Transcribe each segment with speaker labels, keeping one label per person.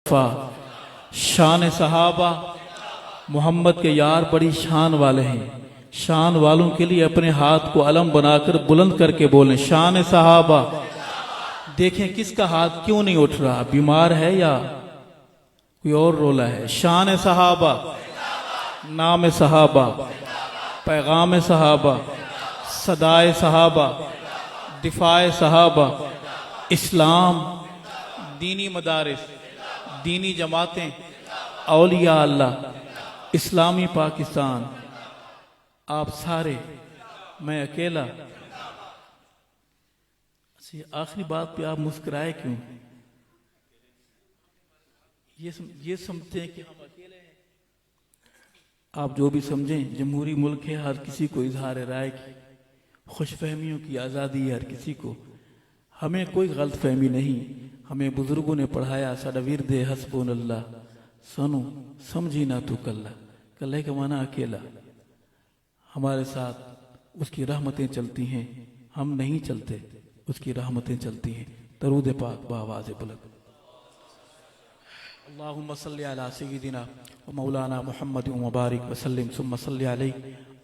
Speaker 1: شان صحابہ محمد کے یار بڑی شان والے ہیں. شان والوں کے لیے اپنے ہاتھ کو علم بنا کر بلند کر کے بولیں شان صحابہ. دیکھیں کس کا ہاتھ کیوں نہیں اٹھ رہا, بیمار ہے یا کوئی اور رولا ہے. شان صحابہ, نام صحابہ, پیغام صحابہ, صدائے صحابہ, دفاع صحابہ, اسلام, دینی مدارس, دینی جماعتیں, اولیاء اللہ, اسلامی پاکستان, آپ سارے, میں اکیلا. آخری بات پہ آپ مسکرائے کیوں؟ یہ سمجھتے ہیں کہ ہم اکیلے ہیں. آپ جو بھی سمجھیں, جمہوری ملک ہے, ہر کسی کو اظہار رائے کی, خوش فہمیوں کی آزادی ہے ہر کسی کو. ہمیں کوئی غلط فہمی نہیں. ہمیں بزرگوں نے پڑھایا ساڈا ورد حسبون اللہ, سنو سمجھی نہ تو کلہ. کلہ کا معنی اکیلا. ہمارے ساتھ اس کی رحمتیں چلتی ہیں, ہم نہیں چلتے, اس کی رحمتیں چلتی ہیں. درود پاک بآواز بلند. اللہم صلی علی سیدنا و مولانا محمد مبارک وسلم ثم صلی علیہ.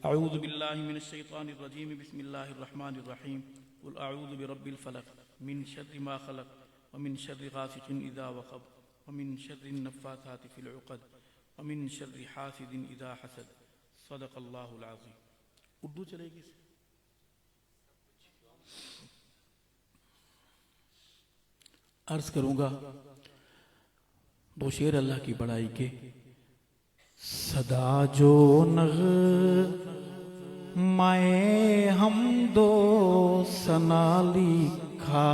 Speaker 1: اعوذ باللہ من الشیطان الرجیم, بسم اللہ الرحمن الرحیم. قل اعوذ برب الفلق من شر ما خلق ومن شر غاسق اذا وقب ومن شر النفاثات في العقد ومن شر حاسد اذا حسد. صدق اللہ العظیم. اردو چلے گی. عرض کروں گا دو شعر اللہ کی بڑائی کے. صدا جو نغمۂ حمد و ثنا لکھا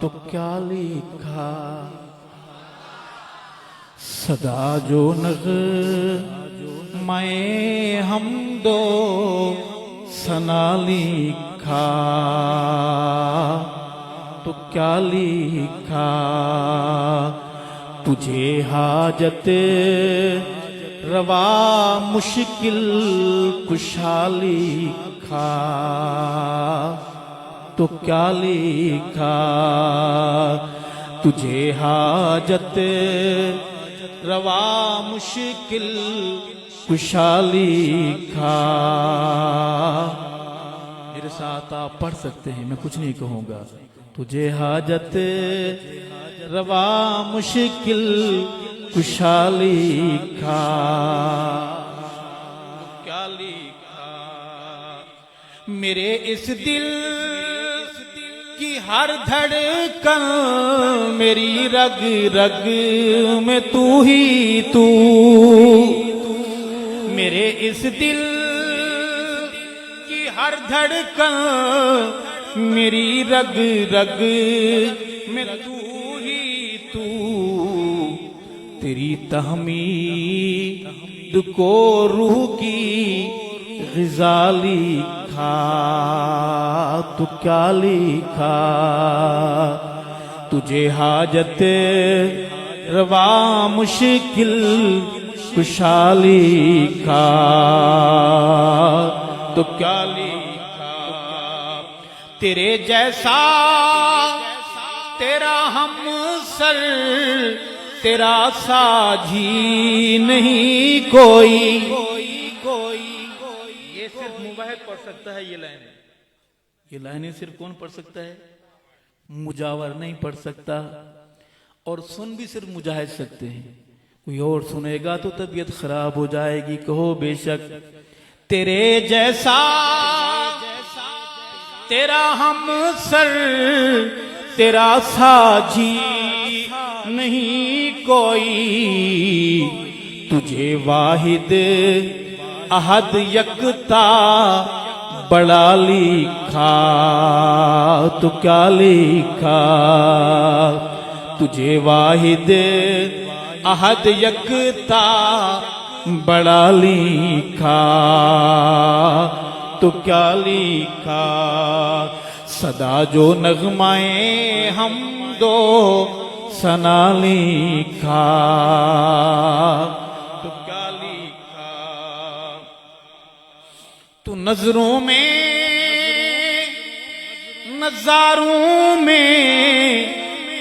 Speaker 1: تو کیا لکھا. صدا جو نغمۂ حمد و ثنا لکھا تو کیا لکھا. تجھے حاجت روا مشکل کشا لکھا تو کیا لکھا. تجھے حاجت روا مشکل کشا لکھا. میرے ساتھ آپ پڑھ سکتے ہیں, میں کچھ نہیں کہوں گا. تجھے حاجت روا مشکل کشا لکھا کیا لکھا. میرے اس دل کی ہر دھڑکن, میری رگ رگ میں تو ہی تو. میرے اس دل کی ہر دھڑکن, میری رگ رگ میں تو ہی تو. تیری تحمید کو روح کی غذا لکھا تو کیا لکھا. تجھے حاجت روا مشکل کشا لکھا تو کیا لکھا. تیرے جیسا تیرا ہم سر, تیرا ساجھی نہیں کوئی. یہ صرف مباحث پڑھ سکتا ہے. یہ لائنیں صرف کون پڑھ سکتا ہے؟ مجاور نہیں پڑھ سکتا. اور سن بھی صرف مجاہد سکتے ہیں. کوئی اور سنے گا تو طبیعت خراب ہو جائے گی. کہو بے شک تیرے جیسا تیرا ہم سر, تیرا ساجھی نہیں کوئی. تجھے واحد احد یکتا بڑا لکھا تو کیا لکھا. تجھے واحد احد یکتا بڑا لکھا تو کیا لکھا. صدا جو نغمۂ حمد و ثنا لکھا تو کیا لکھا. تو نظروں میں نظاروں میں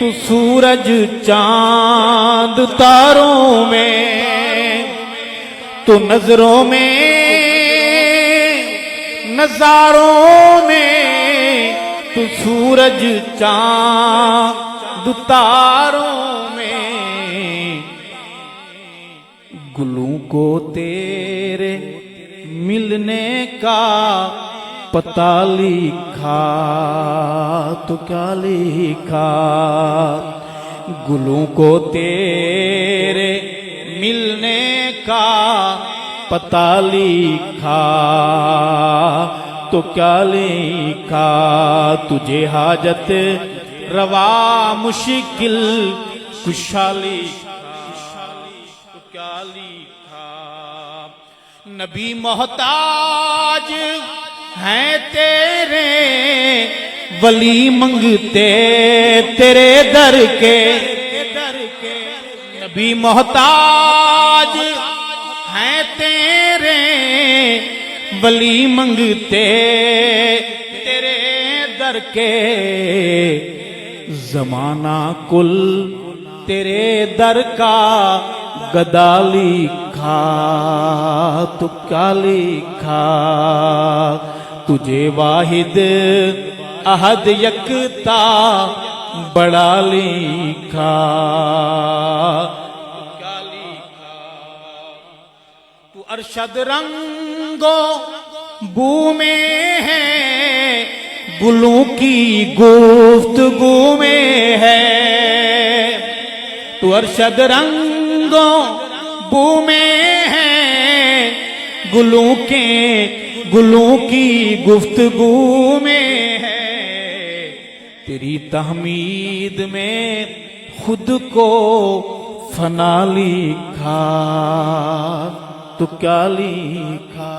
Speaker 1: تو سورج چاند تاروں میں، تو نظروں میں نظاروں میں، تو سورج چاند تاروں میں، گلوں کو تیرے ملنے کا پتہ لکھا تو کیا لکھا، گلوں کو تیرے ملنے کا پتہ لکھا تو کیا لکھا، تجھے حاجت روا مشکل کشا لکھا تو کیا لکھا، نبی محتاج ہیں تیرے، ولی منگتے تیرے در کے، نبی محتاج ہیں تیرے، ولی منگتے تیرے در کے، زمانہ کل تیرے در کا گدا لکھا تو کیا لکھا، تجھے واحد احد یکتا بڑا لکھا کیا لکھا، تو ارشد رنگوں بو میں ہے، گلوں کی گفتگو میں ہے، تو ارشد رنگوں بو میں ہے، گلوں کی گفتگو میں ہے، تیری تحمید میں خود کو فنا لکھا تو کیا لکھا،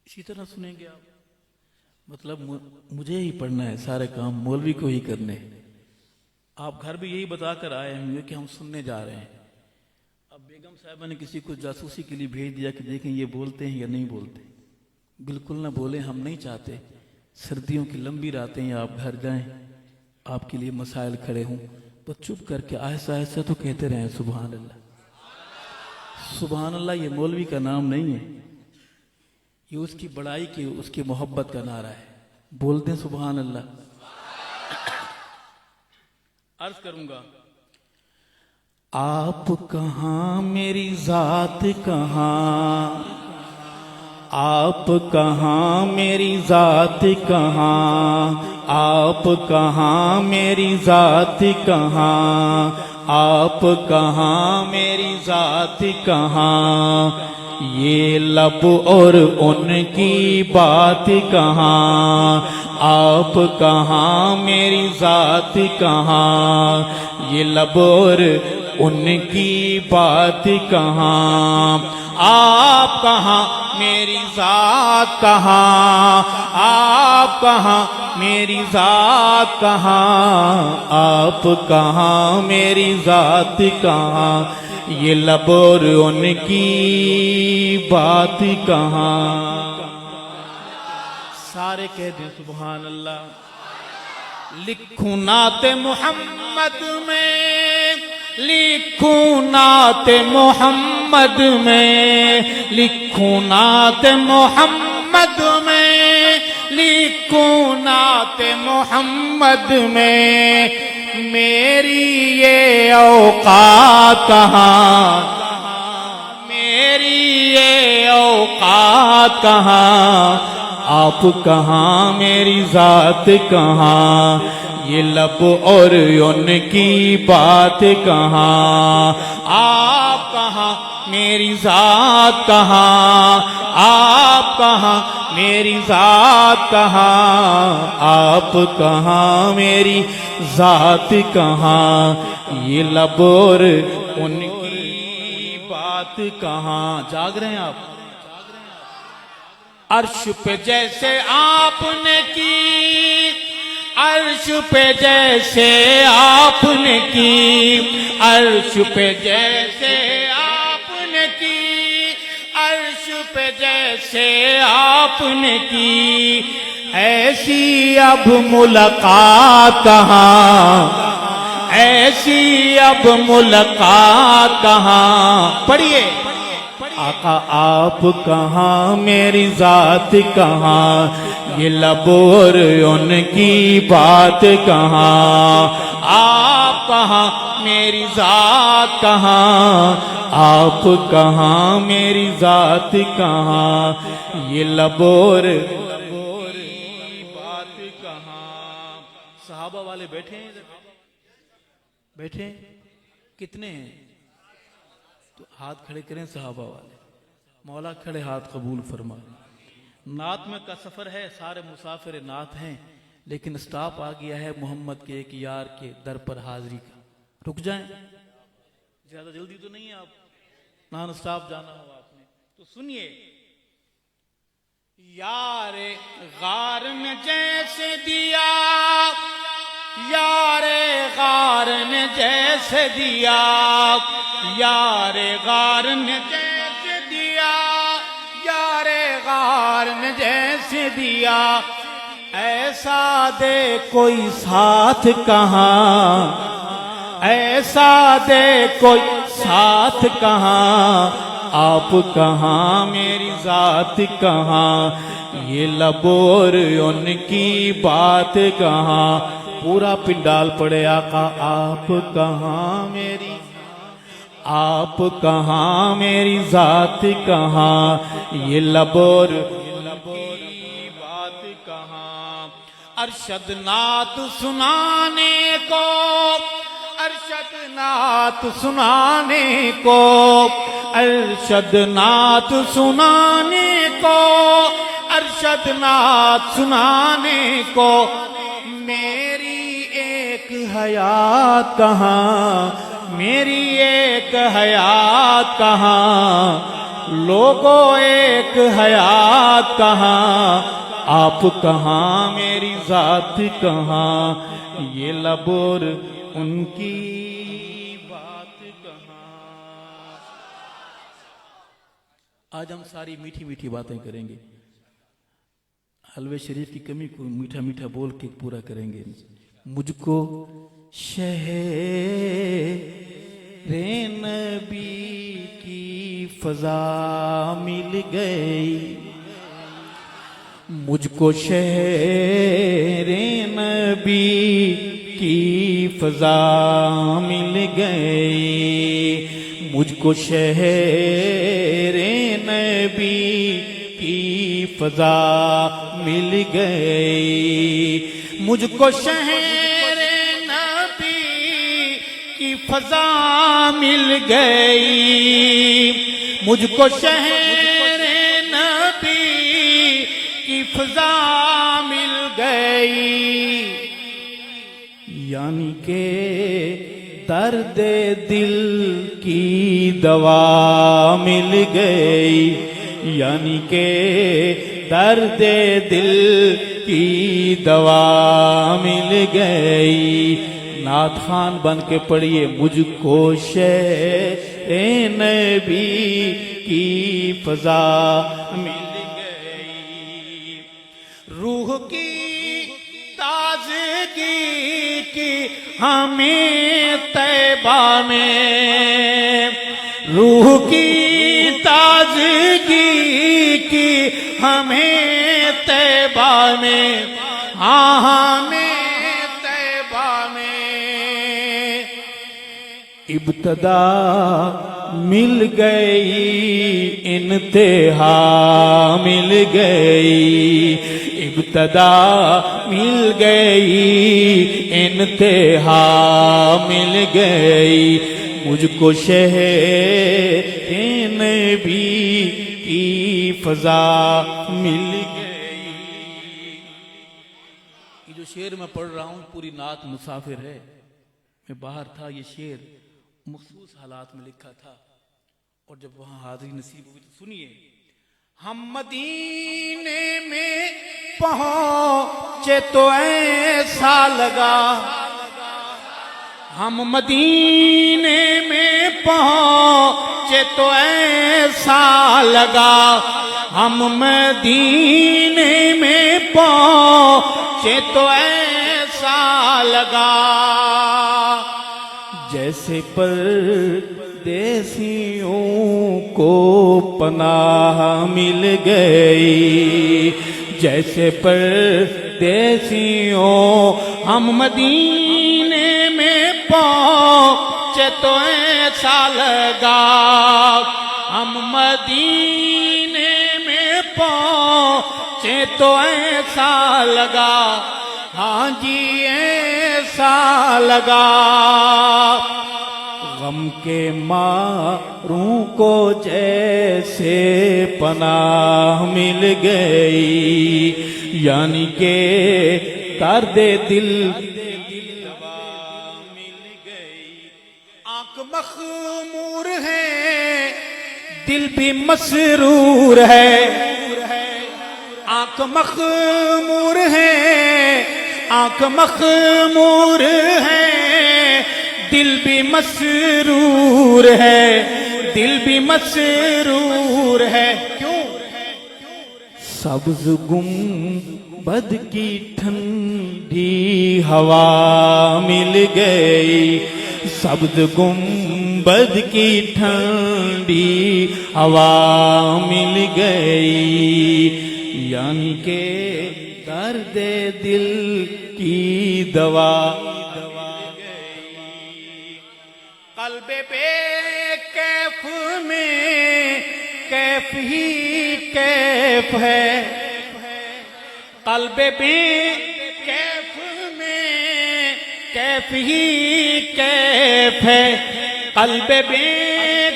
Speaker 1: اسی طرح سنیں گے آپ، مطلب مجھے ہی پڑھنا ہے، سارے کام مولوی کو ہی کرنے، آپ گھر بھی یہی بتا کر آئے ہوں گے کہ ہم سننے جا رہے ہیں، اب بیگم صاحبہ نے کسی کو جاسوسی کے لیے بھیج دیا کہ دیکھیں یہ بولتے ہیں یا نہیں بولتے، بالکل نہ بولیں، ہم نہیں چاہتے، سردیوں کی لمبی راتیں ہیں، آپ گھر جائیں، آپ کے لیے مسائل کھڑے ہوں، تو چپ کر کے آہستہ آہستہ تو کہتے رہیں سبحان اللہ سبحان اللہ، یہ مولوی کا نام نہیں ہے، یہ اس کی بڑائی کی، اس کی محبت کا نعرہ ہے، بولتے ہیں سبحان اللہ۔ عرض کروں گا، آپ کہاں میری ذات کہاں، آپ کہاں میری ذات کہاں، آپ کہاں میری ذات کہاں، آپ کہاں میری ذات کہاں، یہ لب اور ان کی بات کہاں، آپ کہاں میری ذات کہاں، یہ لب اور ان کی بات کہاں، آپ کہاں میری ذات کہاں، آپ کہاں میری ذات کہاں، آپ کہاں میری ذات کہاں، یہ لب اور ان کی بات کہاں، سارے کہہ دیں سبحان اللہ۔ لکھوں نعت محمد میں، لکھوں نعت محمد میں، لکھوں نعت محمد میں، لکھوں نعت محمد میں، میری یہ اوقات کہاں، میری یہ اوقات کہاں، آپ کہاں میری ذات کہاں، یہ لب اور ان کی بات کہاں، آپ کہاں میری ذات کہاں، آپ کہاں میری ذات کہاں، آپ کہاں میری ذات کہاں، یہ لب اور ان کی بات کہاں، جاگ رہے ہیں آپ؟ عرش پہ جیسے آپ نے کی، عرش پہ جیسے آپ نے کی، عرش پہ جیسے آپ نے کی، عرش پہ جیسے سے آپ نے کی ایسی اب ملاقات کہاں، ایسی اب ملاقات کہاں. پڑھیے آقا آپ کہاں میری ذات کہاں، یہ لب اور ان کی بات کہاں. آپ کہاں میری ذات کہاں، آپ کہاں میری ذات کہاں، یہ لب اور بات کہاں. صحابہ والے بیٹھے ہیں، بیٹھے ہیں کتنے ہیں؟ تو ہاتھ کھڑے کریں صحابہ والے. مولا کھڑے ہاتھ قبول فرما. نعت میں کا سفر ہے، سارے مسافر نعت ہیں، لیکن سٹاپ آ گیا ہے محمد کے ایک یار کے در پر حاضری کا. رک جائیں، زیادہ جلدی تو نہیں ہے، آپ نان سٹاپ جانا ہو آپ نے تو سنیے. یار غار نے جیسے دیا، یار غار نے جیسے دیا، یار غار نے جیسے دیا، یار غار نے جیسے دیا، ایسا دے کوئی ساتھ کہاں، ایسا دے کوئی ساتھ کہاں. آپ کہاں میری ذات کہاں، یہ لب اور ان کی بات کہاں. پورا پنڈال پڑے آقا آپ کہاں میری، آپ کہاں میری ذات کہاں، یہ لب اور کی بات کہاں. ارشد نعت سنانے کو، ارشد نعت سنانے کو، ارشد نعت سنانے کو، ارشد نعت سنانے کو. میری ایک حیات کہاں، میری ایک حیات کہاں، لوگو ایک حیات کہاں. آپ کہاں میری ذات کہاں، یہ لب اور ان کی بات کہاں. آج ہم ساری میٹھی میٹھی باتیں کریں گے، حلوے شریف کی کمی کو میٹھا میٹھا بول کے پورا کریں گے. مجھ کو شہر نبی کی فضا مل گئی، مجھ کو شہر نبی کی فضا مل گئی، مجھ کو شہر نبی کی فضا مل گئی، مجھ کو شہر نبی کی فضا مل گئی، مجھ کو شہر نبی کی فضا مل گئی. یعنی کہ درد دل کی دوا مل گئی، یعنی کہ درد دل کی دوا مل گئی. نعت خان بن کے پڑھیے مجھ کو شہر نبی کی فضا مل گئی. روح کی تازگی کی ہمیں طیبہ میں، روح کی تازگی کی ہمیں طیبہ میں، ہاں ہمیں طیبہ میں. ابتدا مل گئی انتہا مل گئی، ابتدا مل گئی انتہا مل گئی. مجھ کو شہر نبی کی فضا مل گئی. یہ جو شعر میں پڑھ رہا ہوں پوری نعت مسافر ہے. میں باہر تھا، یہ شعر مخصوص حالات میں لکھا تھا، اور جب وہاں حاضری نصیب ہوئی تو سنیے. ہم مدینے میں پہنچے تو ایسا لگا، ہم مدینے میں پہنچے پہنچے تو ایسا لگا ہم مدینے میں پہنچے تو ایسا لگا جیسے پردیسیوں کو پناہ مل گئی جیسے پردیسیوں ہم مدینے میں پہنچے تو ایسا لگا ہم مدینے میں پہنچے تو ایسا لگا ہاں جی ایسا لگا غم کے ماروں کو جیسے پناہ مل گئی یعنی کہ درد دل مل گئی آنکھ مخمور ہے دل بھی مسرور ہے آنکھ مخمور ہے آنکھ مخمور ہے دل بھی مسرور ہے دل بھی مسرور ہے کیوں سبز گنبد کی ٹھنڈی ہوا مل گئی سبز گنبد کی ٹھنڈی ہوا مل گئی یعنی کہ درد دل کی دوا قلب بے کیف میں کیف ہی کیف ہے قلب بے کیف میں کیف ہی کیف ہے قلب بے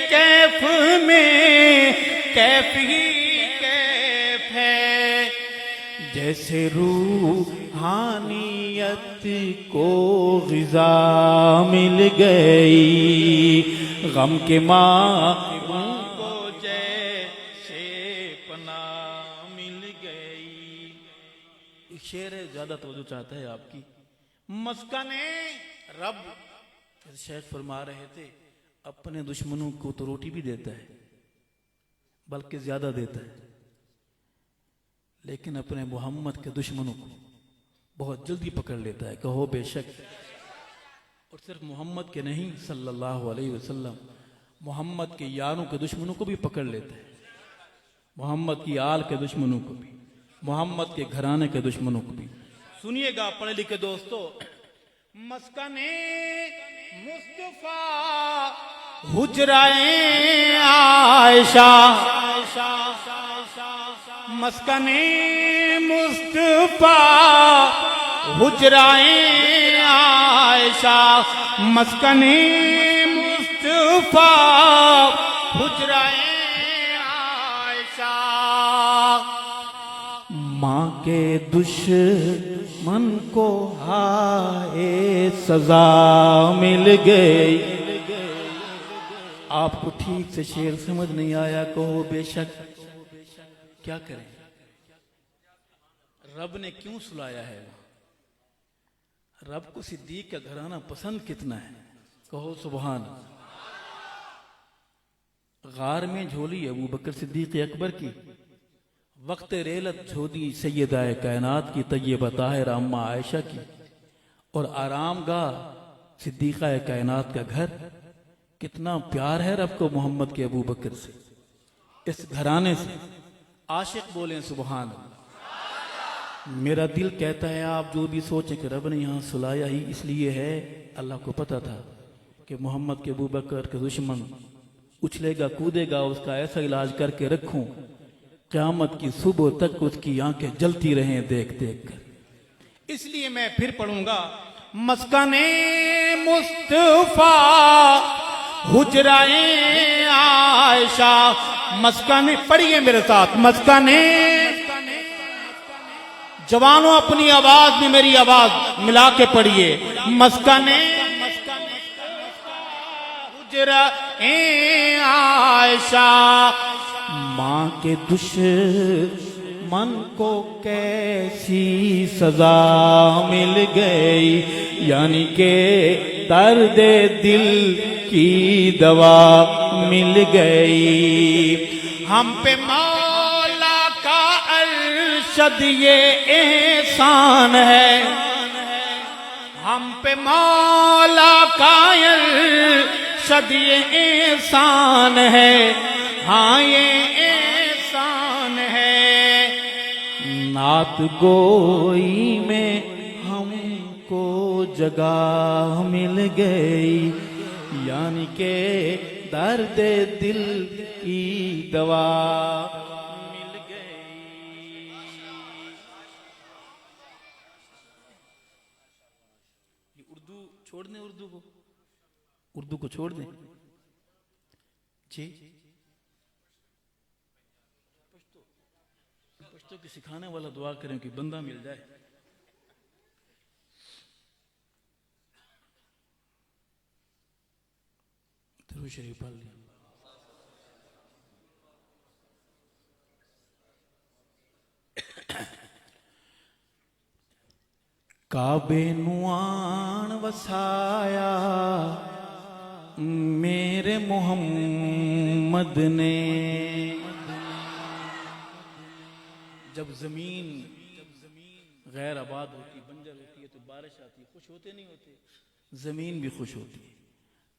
Speaker 1: کیف میں کیف ہی کیف ہے جیسے روحانیت کو غذا مل گئی غم کے ماروں کو جیسے پناہ مل گئی ایک شعر ہے زیادہ توجہ چاہتا ہے آپ کی مسکن رب شیخ فرما رہے تھے اپنے دشمنوں کو تو روٹی بھی دیتا ہے بلکہ زیادہ دیتا ہے لیکن اپنے محمد کے دشمنوں کو بہت جلدی پکڑ لیتا ہے کہو بے شک اور صرف محمد کے نہیں صلی اللہ علیہ وسلم محمد کے یاروں کے دشمنوں کو بھی پکڑ لیتا ہے محمد کی آل کے دشمنوں کو بھی محمد کے گھرانے کے دشمنوں کو بھی سنیے گا پڑھے لکھے دوستو مسکن مصطفیٰ حجرائے عائشہ مسکن مصطفیٰ حجرائے عائشہ مسکن مصطفیٰ حجرائے عائشہ ماں کے دشمن کو ہائے سزا مل گئی آپ کو ٹھیک سے شعر سمجھ نہیں آیا کہو بے شک کیا کریں رب نے کیوں سلایا ہے رب کو صدیق کا گھرانہ پسند کتنا ہے کہو سبحان غار میں جھولی ابو بکر صدیق اکبر کی وقت ریلت جھودی سیدہ کائنات کی طیبہ طاہرہ اماں عائشہ کی اور آرام گاہ صدیقہ کائنات کا گھر کتنا پیار ہے رب کو محمد کے ابو بکر سے اس گھرانے سے عاشق بولیں سبحان اللہ میرا دل کہتا ہے آپ جو بھی سوچیں کہ رب نے یہاں سلایا ہی اس لیے ہے اللہ کو پتا تھا کہ محمد کے ابو بکر کے دشمن اچھلے گا کودے گا اس کا ایسا علاج کر کے رکھوں قیامت کی صبح تک اس کی آنکھیں جلتی رہیں دیکھ دیکھ کر اس لیے میں پھر پڑھوں گا مسکن مصطفیٰ حجرائے عائشہ مسکن پڑھیے میرے ساتھ مسکن جوانوں اپنی آواز میں میری آواز ملا کے پڑھیے مسکن حجرائے عائشہ ماں کے دشمن کو کیسی سزا مل گئی یعنی کہ درد دل کی دوا مل گئی، ہم پہ مولا کا ارشد یہ احسان ہے، ہم پہ مولا کا ارشد یہ احسان ہے، ہاں یہ احسان ہے۔ نعت گوئی میں ہم کو جگہ مل گئی، یعنی کہ درد دل کی دوا مل گئی۔ اردو چھوڑ دیں، اردو کو چھوڑ دیں جی، پشتو کی سکھانے والا دعا کریں کہ بندہ مل جائے۔ درود شریف پڑھ لیں۔ کعبے نو آن وسایا میرے محمد نے، جب زمین غیر آباد ہوتی، بنجر ہوتی ہے تو بارش آتی ہے، خوش ہوتے نہیں ہوتے؟ زمین بھی خوش ہوتی ہے۔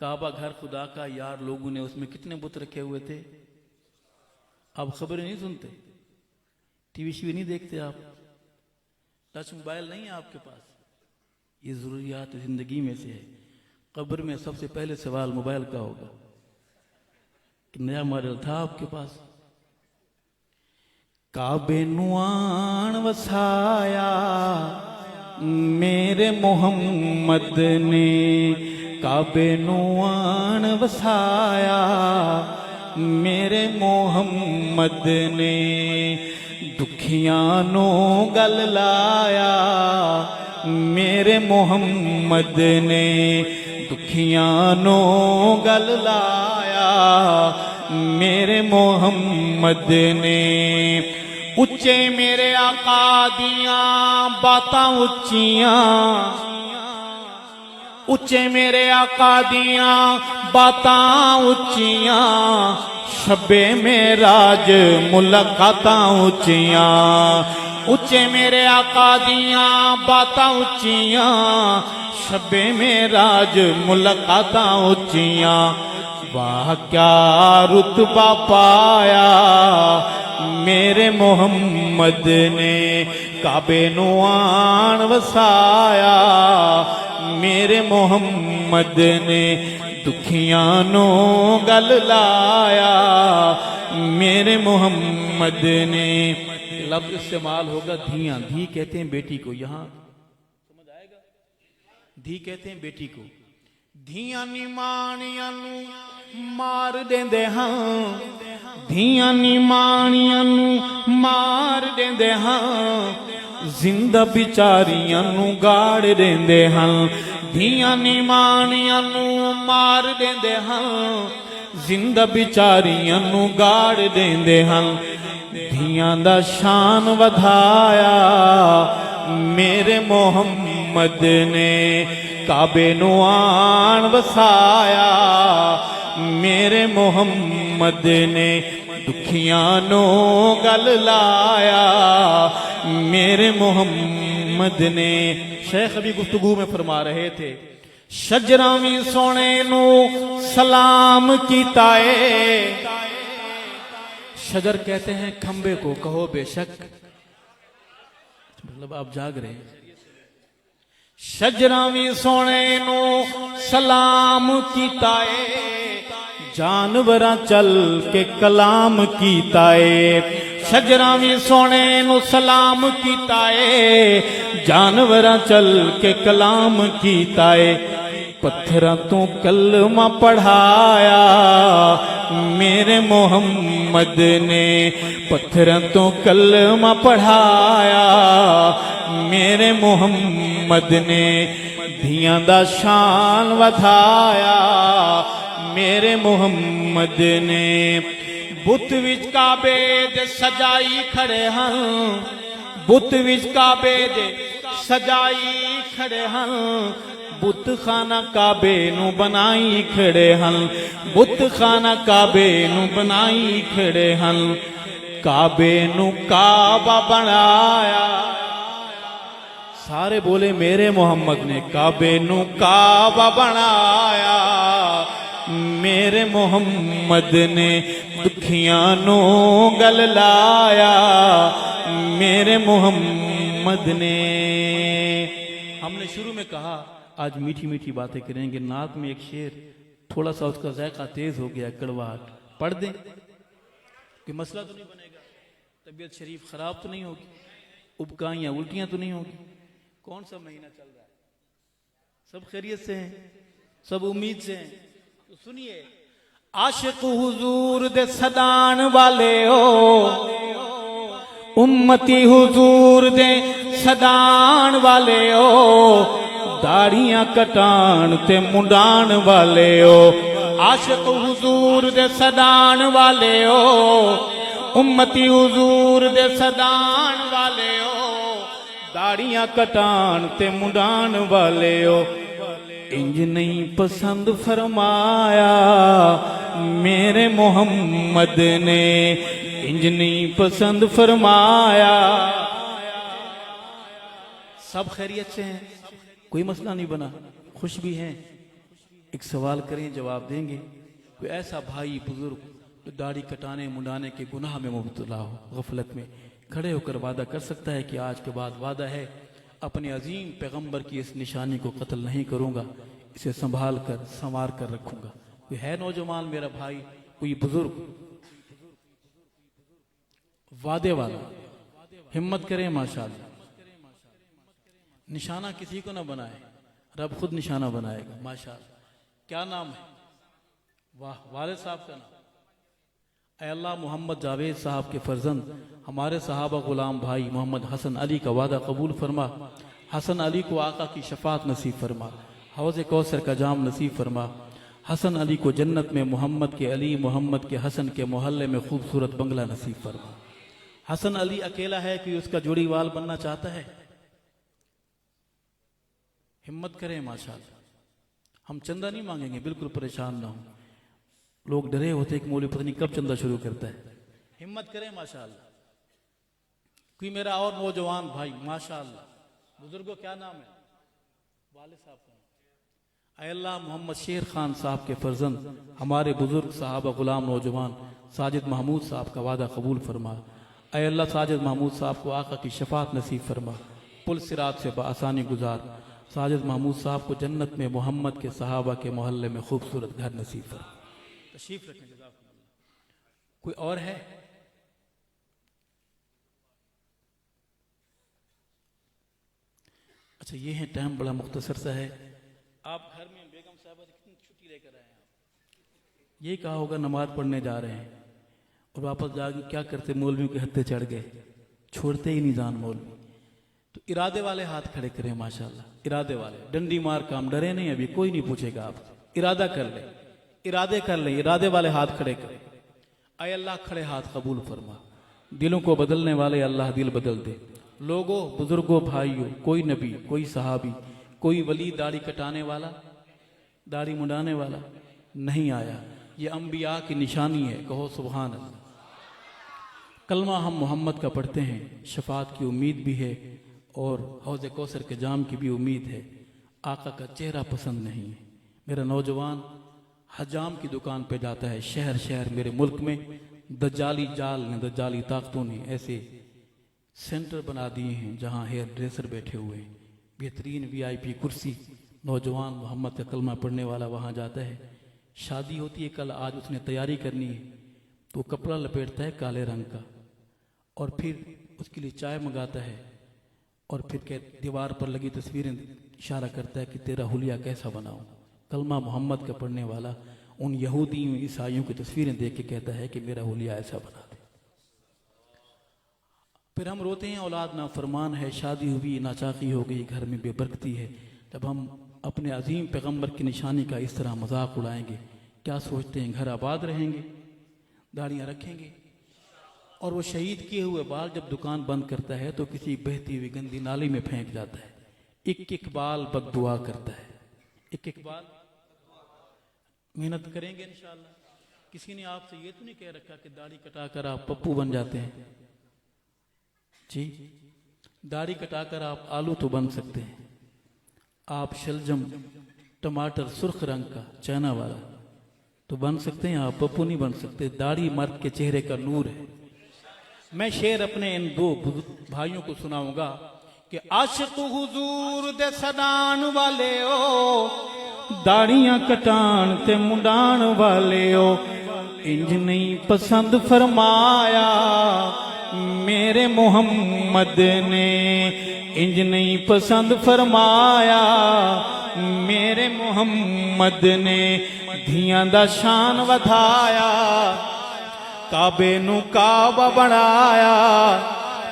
Speaker 1: کعبہ گھر خدا کا یار، لوگوں نے اس میں کتنے بت رکھے ہوئے تھے؟ آپ خبریں نہیں سنتے، ٹی وی شیوی نہیں دیکھتے، آپ ٹچ موبائل نہیں ہے آپ کے پاس؟ یہ ضروریات زندگی میں سے ہے۔ قبر میں سب سے پہلے سوال موبائل کا ہوگا کہ نیا ماڈل تھا آپ کے پاس؟ کعبے نو آن وسایا میرے محمد نے، کعبے نو آن وسایا میرے محمد نے، دکھیاں نو گل لایا میرے محمد نے، دکھیاں نو گل لایا میرے محمد نے، اچے میرے آقا دیاں باتاں اچیاں، اچے میرے آقا دیاں باتاں اچیاں، شبِ معراج ملاقاتاں اچیاں، اچے میرے آقا دیاں باتاں اچیاں، شبِ معراج ملاقاتاں اچیاں، واہ کیا رتبہ پایا میرے محمد نے، کعبے نو آن وسایا میرے محمد نے، دکھیاں نو گل لایا میرے محمد نے۔ لفظ استعمال ہوگا دھیاں، دھی کہتے ہیں بیٹی کو، یہاں سمجھ آئے گا؟ دھی کہتے ہیں بیٹی کو۔ دھیاں نیمانیاں نو مار دیندے ہاں، دھیاں نیمانیاں نو مار دیندے ہاں، زندہ بیچاریاں نو گاڑ دیندے ہاں، دھیاں نیمانیاں نو مار دیندے ہاں، زندہ بیچاریاں نو گاڑ دیندے ہاں، دھیاں دا شان ودھایا میرے محمد نے، کعبے نو آن وسایا میرے محمد نے، دکھیاں نو گل لایا میرے محمد نے۔ شیخ ابھی گفتگو میں فرما رہے تھے، شجراں وی سونے نو سلام کیتا ہے، شجر کہتے ہیں کھمبے کو، کہو بے شک، مطلب آپ جاگ رہے ہیں۔ شجراں وی سونے نو سلام کیتا ہے، جانوراں چل کے کلام کیتا ہے، شجراں وی سونے نو سلام کیتا ہے، جانوراں چل کے کلام کیتا ہے، پتھراں تو کلمہ پڑھایا میرے محمد نے، پتھراں تو کلمہ پڑھایا میرے محمد نے، دھیاں دا شان ودھایا میرے محمد نے، بت وچ کعبے دے سجائی کھڑے ہاں، بت وچ کعبے دے سجائی کھڑے ہاں، بت خانہ کعبے نو بنائی کھڑے ہن بت خانہ کعبے نو بنائی کھڑے ہن کعبے نو کعبہ بنایا سارے بولے میرے محمد نے کعبے نو کعبہ بنایا میرے محمد نے دکھیاں نو گل لایا میرے محمد نے ہم نے شروع میں کہا آج میٹھی میٹھی باتیں کریں گے نعت میں ایک شعر تھوڑا سا اس کا ذائقہ تیز ہو گیا کڑواہٹ پڑھ دیں کہ مسئلہ تو نہیں بنے گا طبیعت شریف خراب تو نہیں ہوگی ابکائیاں الٹیاں تو نہیں ہوگی کون سا مہینہ چل رہا ہے سب خیریت سے ہیں سب امید سے ہیں تو سنیے عاشق حضور دے صدان والے ہو امتی حضور دے صدان والے ہو داڑیاں کٹان تے منڈان والے ہو عاشق حضور دے صدان والے ہو امتی حضور دے صدان والے ہو داڑیاں کٹان تے منڈان والے ہو انج نہیں پسند فرمایا میرے محمد نے انج نہیں پسند فرمایا سب خیریت سے ہیں کوئی مسئلہ نہیں بنا خوش بھی ہیں ایک سوال کریں جواب دیں گے کوئی ایسا بھائی بزرگ جو داڑھی کٹانے منڈانے کے گناہ میں مبتلا ہو غفلت میں کھڑے ہو کر وعدہ کر سکتا ہے کہ آج کے بعد وعدہ ہے اپنے عظیم پیغمبر کی اس نشانی کو قتل نہیں کروں گا اسے سنبھال کر سنوار کر رکھوں گا کوئی ہے نوجوان میرا بھائی کوئی بزرگ وعدے والا ہمت کرے ماشاءاللہ نشانہ کسی کو نہ بنائے رب خود نشانہ بنائے گا ماشاءاللہ کیا نام ہے واہ والد صاحب کا نام اے اللہ محمد جاوید صاحب کے فرزند ہمارے صحابہ غلام بھائی محمد حسن علی کا وعدہ قبول فرما حسن علی کو آقا کی شفاعت نصیب فرما حوض کوثر کا جام نصیب فرما حسن علی کو جنت میں محمد کے علی محمد کے حسن کے محلے میں خوبصورت بنگلہ نصیب فرما حسن علی اکیلا ہے کہ اس کا جوڑی وال بننا چاہتا ہے ہمت کریں ماشاءاللہ ہم چندہ نہیں مانگیں گے بالکل پریشان نہ ہوں لوگ ڈرے ہوتے کہ مولوی پتہ نہیں کب چندہ شروع کرتا ہے ہمت کریں ماشاءاللہ کوئی میرا اور نوجوان بھائی ماشاءاللہ بزرگوں کیا نام ہے والد صاحب کا اے اللہ محمد شیر خان صاحب کے فرزند ہمارے بزرگ صحابہ غلام نوجوان ساجد محمود صاحب کا وعدہ قبول فرما اے اللہ ساجد محمود صاحب کو آقا کی شفاعت نصیب فرما پل صراط سے بآسانی گزار ساجد محمود صاحب کو جنت میں محمد کے صحابہ کے محلے میں خوبصورت گھر نصیب فرما تشریف رکھیں جزاکم اللہ کوئی اور ہے اچھا یہ ہے ٹائم بڑا مختصر سا ہے آپ گھر میں بیگم صاحبہ سے کتنی چھٹی لے کر آئے ہیں یہ کہا ہوگا نماز پڑھنے جا رہے ہیں اور واپس جا کے کیا کرتے مولویوں کے ہتھے چڑھ گئے چھوڑتے ہی نہیں جان مولوی تو ارادے والے ہاتھ کھڑے کریں ماشاءاللہ ارادے والے ڈنڈی مار کام ڈرے نہیں ابھی کوئی نہیں پوچھے گا آپ ارادہ کر لیں ارادے کر لیں ارادے والے ہاتھ کھڑے کریں اے اللہ کھڑے ہاتھ قبول فرما دلوں کو بدلنے والے اللہ دل بدل دے لوگوں بزرگوں بھائیوں کوئی نبی کوئی صحابی کوئی ولی داڑھی کٹانے والا داڑھی منڈانے والا نہیں آیا یہ انبیاء کی نشانی ہے کہو سبحان اللہ کلمہ ہم محمد کا پڑھتے ہیں شفاعت کی امید بھی ہے اور حوض کوثر کے جام کی بھی امید ہے آقا کا چہرہ پسند نہیں ہے میرا نوجوان حجام کی دکان پہ جاتا ہے شہر شہر میرے ملک میں دجالی جال نے دجالی طاقتوں نے ایسے سینٹر بنا دیے ہیں جہاں ہیئر ڈریسر بیٹھے ہوئے ہیں بہترین وی آئی پی کرسی نوجوان محمد کا کلمہ پڑھنے والا وہاں جاتا ہے شادی ہوتی ہے کل آج اس نے تیاری کرنی ہے تو کپڑا لپیٹتا ہے کالے رنگ کا اور پھر اس کے لیے چائے منگاتا ہے اور پھر دیوار پر لگی تصویریں اشارہ کرتا ہے کہ تیرا حلیہ کیسا بناؤں کلمہ محمد کا پڑھنے والا ان یہودیوں عیسائیوں کی تصویریں دیکھ کے کہتا ہے کہ میرا حلیہ ایسا بنا دے پھر ہم روتے ہیں اولاد نافرمان ہے شادی ہوئی ناچاقی ہو گئی گھر میں بے برکتی ہے جب ہم اپنے عظیم پیغمبر کی نشانی کا اس طرح مذاق اڑائیں گے کیا سوچتے ہیں گھر آباد رہیں گے داڑیاں رکھیں گے اور وہ شہید کیے ہوئے بال جب دکان بند کرتا ہے تو کسی بہتی ہوئی گندی نالی میں پھینک جاتا ہے ایک ایک بال بد دعا کرتا ہے ایک ایک بات محنت کریں گے انشاءاللہ. کسی نے آپ سے یہ تو نہیں کہہ رکھا کہ داڑھی کٹا کر آپ پپو بن جاتے ہیں. جی داڑھی کٹا کر آپ آلو تو بن سکتے ہیں. آپ شلجم ٹماٹر سرخ رنگ کا چنا والا تو بن سکتے ہیں, آپ پپو نہیں بن سکتے. داڑھی مرد کے چہرے کا نور ہے. میں شعر اپنے ان دو بھائیوں کو سناؤں گا کہ عاشق حضور دے سدان والے او, داڑیاں کٹان تے منڈان والے او, انج نہیں پسند فرمایا میرے محمد نے, انج نہیں پسند فرمایا میرے محمد نے. دھیاں دا شان ودھایا, کعبے نو کعبہ بنایا,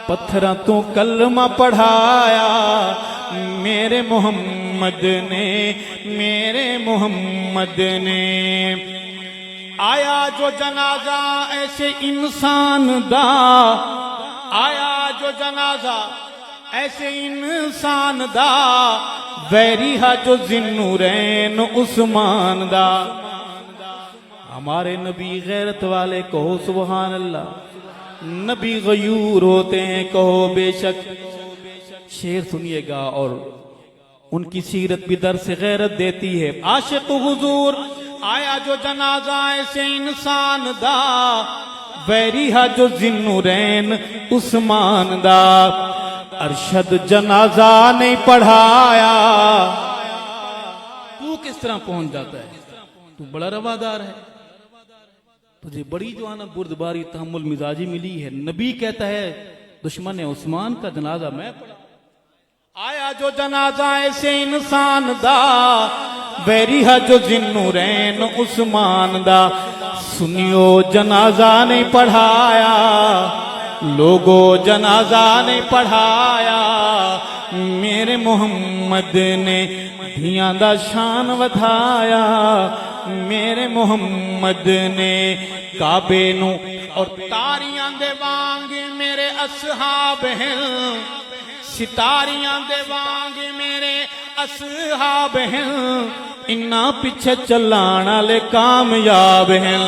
Speaker 1: پتھراں تو کلمہ پڑھایا میرے محمد نے, میرے محمد نے. آیا جو جنازہ ایسے انسان دا, آیا جو جنازہ ایسے انسان دا, ویری ہا جو ذوالنورین عثمان دا. ہمارے نبی غیرت والے کہو سبحان اللہ, نبی غیور ہوتے ہیں کہو بے شک. شعر سنیے گا اور ان کی سیرت بھی درس غیرت دیتی ہے. عاشق حضور آیا جو جنازہ ایسے انسان دا, ویری ہا جو ذوالنورین عثمان دا. ارشد جنازہ نہیں پڑھایا. تو کس طرح پہنچ جاتا ہے, تو بڑا روادار ہے, تجھے بڑی جو آنا بردباری تحمل مزاجی ملی ہے. نبی کہتا ہے دشمن عثمان کا جنازہ میں پڑھا. آیا جو جنازہ ایسے انسان دا, ویری ہے جو ذوالنورین عثمان دا. سنیو جنازہ نہیں پڑھایا, لوگو جنازہ نہیں پڑھایا میرے محمد نے. دھیاں دا شان ودھایا میرے محمد نے. کعبے نو اور تاریاں دے وانگ میرے اصحاب ہیں, ستاریاں دے وانگ میرے اصحاب ہیں. انہاں پیچھے چلانا لے کامیاب ہیں,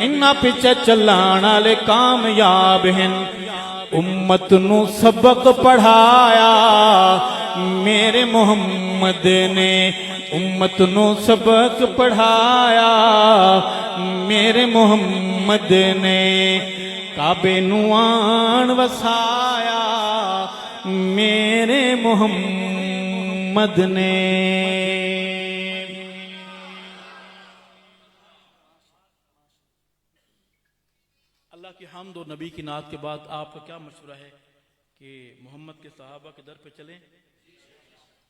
Speaker 1: انہاں پیچھے چلانا لے کامیاب ہیں. امت نو سبق پڑھایا میرے محمد نے, امت نو سبق پڑھایا میرے محمد نے. کعبے نو آن وسایا میرے محمد نے. اللہ کی حمد اور نبی کی نعت کے بعد آپ کا کیا مشورہ ہے کہ محمد کے صحابہ کے در پہ چلیں؟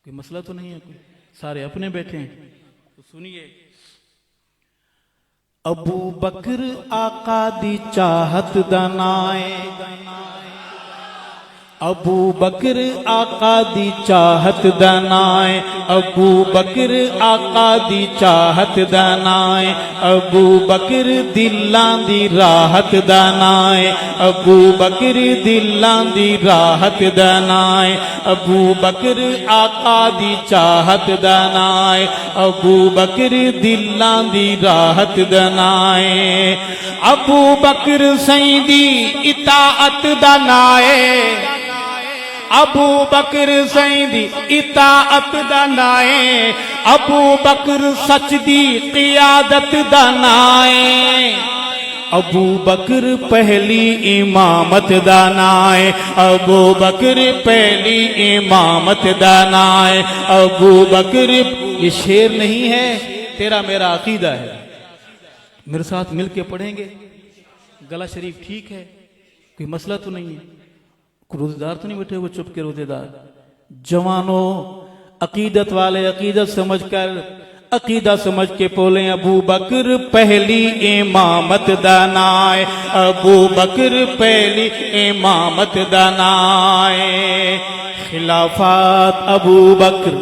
Speaker 1: کوئی مسئلہ تو نہیں ہے, کوئی سارے اپنے بیٹھے ہیں تو سنیے. ابو بکر آقا دی چاہت دا نائے, ابو بکر آقا دی چاہت دا نائے, ابو بکر آقا دی چاہت دا نائے, ابو بکر دلان دی راحت دا نائے, ابو بکر دلان دی راحت دا نائے, ابو بکر آقا دی چاہت دا نائے, ابو بکر دلان دی راحت دا نائے. ابو بکر سیدی اطاعت دا نائے, ابو بکر سیدی اطاعت دا نائے, ابو بکر سچ دی قیادت دا نائے, ابو بکر پہلی امامت دا نائے, ابو بکر پہلی امامت دا نائے. ابو بکر یہ شعر نہیں ہے, تیرا میرا عقیدہ ہے. میرے ساتھ مل کے پڑھیں گے. گلا شریف ٹھیک ہے, کوئی مسئلہ تو نہیں ہے, روزے دار تو نہیں بیٹھے وہ چپ کے روزے دار. جوانوں عقیدت والے عقیدت سمجھ کر عقیدہ سمجھ کے بولیں. ابو بکر پہلی امامت دا نائے, ابو بکر پہلی امامت دا نائے. خلافات ابو بکر,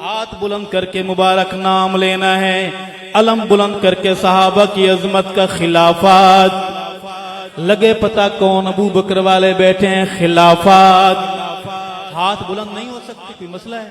Speaker 1: ہاتھ بلند کر کے مبارک نام لینا ہے, علم بلند کر کے صحابہ کی عظمت کا. خلافات لگے پتہ کون ابو بکر والے بیٹھے ہیں. خلافات ہاتھ بلند نہیں ہو سکتے, کوئی مسئلہ ہے؟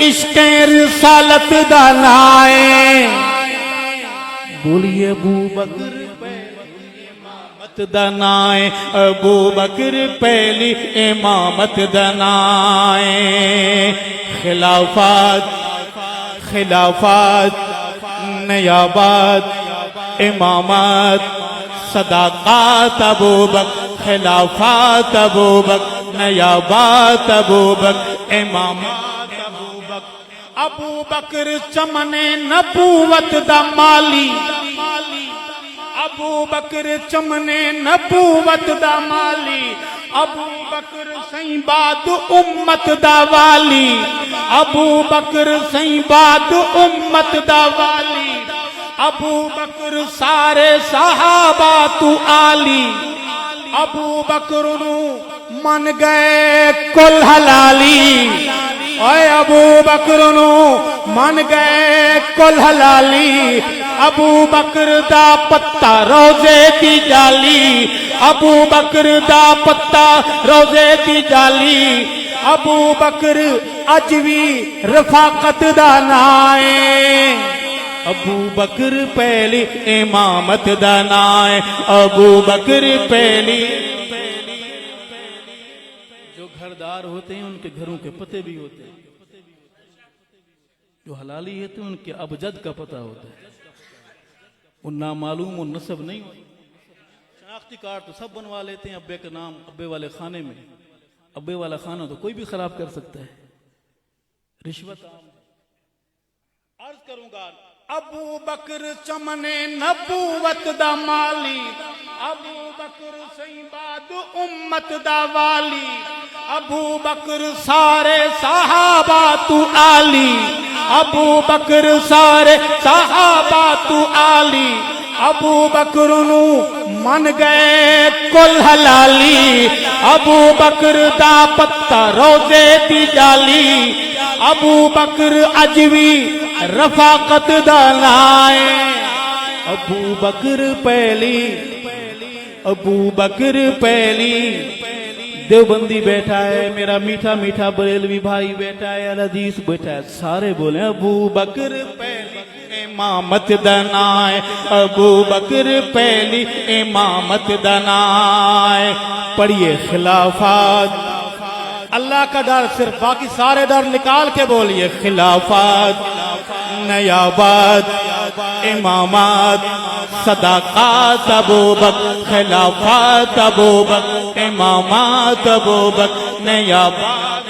Speaker 1: عشق رسالت دانائے بولیے ابو بکر امامت دانائے ابو بکر پہلی امامت دانائے خلافت نیابت امامت صداقت ابو بکر خلافت ابو بکر نیابت ابو بکر امامت ابو بکر چمن نبوت دا مالی ابو بکر چمن نبوت دا مالی ابو بکر سائیں باد امت دا والی ابو بکر سائیں باد امت دا والی ابو بکر سارے صحابہ تو عالی ابو بکر نو من گئے کل حلالی اے ابو بکر نو من گئے کل حلالی ابو بکر دا پتہ روزے دی جالی ابو بکر دا پتہ روزے دی جالی ابو بکر اج وی رفاقت دا نائے ابو بکر پہلی امامت دانائے ابو بکر پہلی جو گھردار ہوتے ہیں ان کے گھروں کے پتے بھی ہوتے ہیں جو حلالی ہوتے ہیں ان کے ابجد کا پتہ ہوتا ہے وہ نامعلوم و نسب نہیں ہوتی شناختی کارڈ تو سب بنوا لیتے ہیں ابے کا نام ابے والے خانے میں ابے والا خانہ تو کوئی بھی خراب کر سکتا ہے رشوت عرض کروں گا ابو بکر چمن نبوت دا مالی ابو بکر سائیں باد امت دا والی ابو بکر سارے صحابہ تو عالی ابو بکر سارے صحابہ تو عالی ابو بکر نو من گئے کل حلالی ابو بکر دا پتہ روزے دی جالی ابو بکر اجوی رفاقت دانائے ابو بکر پہلی ابو بکر پہلی دیوبندی بیٹھا ہے میرا میٹھا میٹھا بریلوی بھائی بیٹھا ہے الحدیث بیٹھا ہے سارے بولیں ابو بکر پہلی امامت دانائے ابو بکر پہلی امامت دانائے پڑھیے خلافت اللہ کا ڈر صرف باقی سارے ڈر نکال کے بولیے خلافت نیابت امامت صداقت ابو بکر خلافت ابو بکر امامت ابو بکر نیابت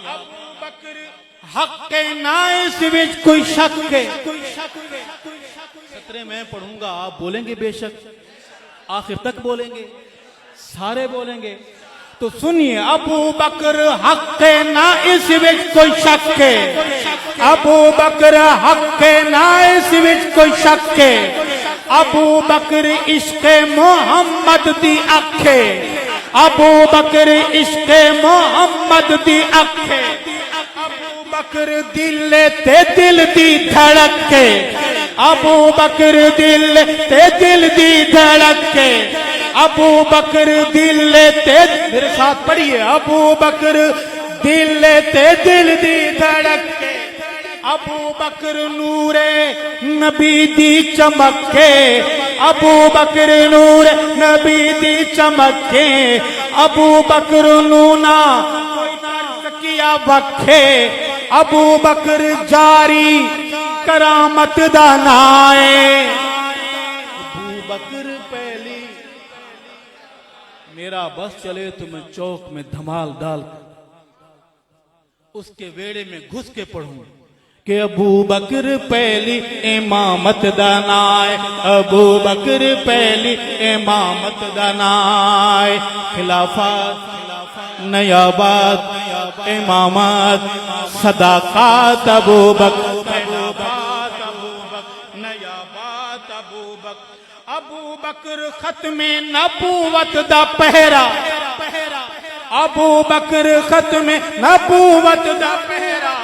Speaker 1: ابو بکر حق نائس وچ کوئی شک ہے خطرے میں پڑھوں گا آپ بولیں گے بے شک آخر تک بولیں گے سارے بولیں گے تو سنیے ابو بکر حق نائس وچ کوئی شک ہے ابو بکر حق نائس وچ کوئی شک ہے ابو بکر عشق محمد دی اکھے ابو بکر عشق محمد دی اکھے ابو بکر دل تے دل دی دھڑکے ابو بکر دل تے دل دی دھڑکے ابو بکر دل تے میرے ساتھ پڑھیے ابو بکر دل تے دل دی دھڑکے ابو بکر نور نبی دی چمکے ابو بکر نور نبی دی چمکے ابو بکر نونا کیا وکھے ابو بکر جاری کرامت دانائے ابو بکر پہلی میرا بس چلے تو میں چوک میں دھمال ڈال اس کے ویڑے میں گھس کے پڑھوں کہ ابو بکر پہلی امامت دانائے ابو بکر پہلی امامت دانائے خلافت نیابت امامت صداقت ابو بکر نیابت ابو بکر ختم نبوت دا پہرا ابو بکر ختم نبوت دا پہرا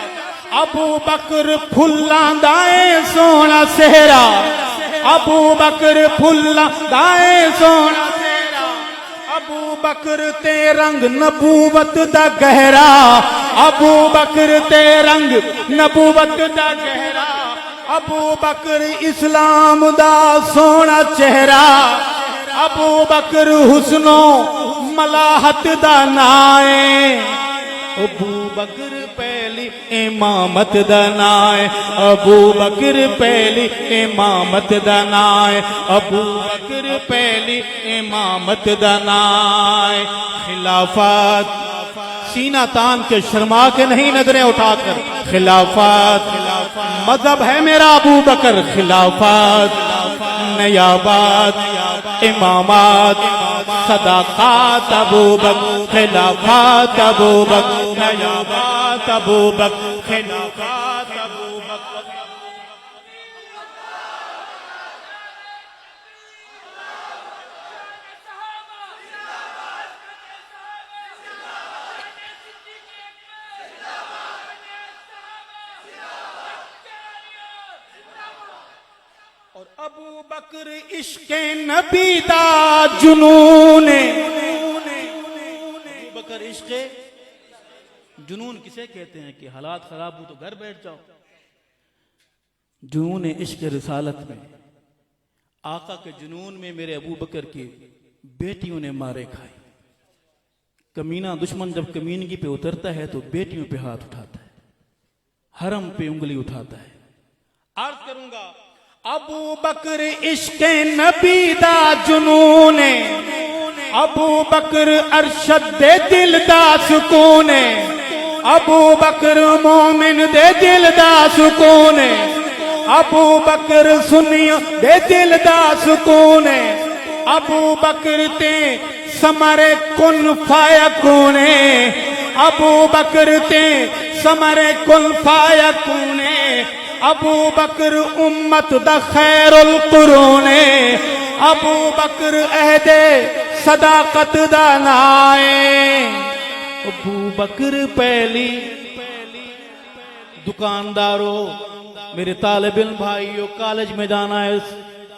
Speaker 1: ابو بکر پھلاں دائے سونا سہرا ابو بکر پھلاں دائے سونا سہرا ابو بکر تے رنگ نبوت دا گہرا ابو بکر تے رنگ نبوت دا گہرا ابو بکر اسلام دا سونا چہرہ ابو بکر حسن و ملاحت دا نائے ابو بکر پہلی امامت دا نائے ابو بکر پہلی امامت دا نائے ابو بکر پہلی امامت دا نائے خلافت سینہ تان کے شرما کے نہیں نظریں اٹھا کر خلافت مذہب ہے میرا ابو بکر خلافت نیابات امامات صداقات ابو بکر خلافات ابو بکر نیابات ابو بکر خلافات ابو بکر اور ابو بکر عشق نبی دا جنون ابو بکر عشق جنون کسے کہتے ہیں کہ حالات خراب ہو تو گھر بیٹھ جاؤ جنون عشق رسالت میں آقا کے جنون میں میرے ابو بکر کی بیٹیوں نے مارے کھائے کمینہ دشمن جب کمینگی پہ اترتا ہے تو بیٹیوں پہ ہاتھ اٹھاتا ہے حرم پہ انگلی اٹھاتا ہے عرض کروں گا ابو بکر عشق نبی دا جنون ابو بکر ارشد دے دل دا سکون ابو بکر مومن دے دل دا سکون ابو بکر سنی دے دل دا سکون ابو بکر تے سمرے کن فیکون ابو بکر تے سمرے کن فیکون ابو بکر امت دا خیر القرون ابو بکر عہد صداقت دا نائے ابو بکر پہلی دکانداروں میرے طالب علم بھائیوں کالج میں جانا ہے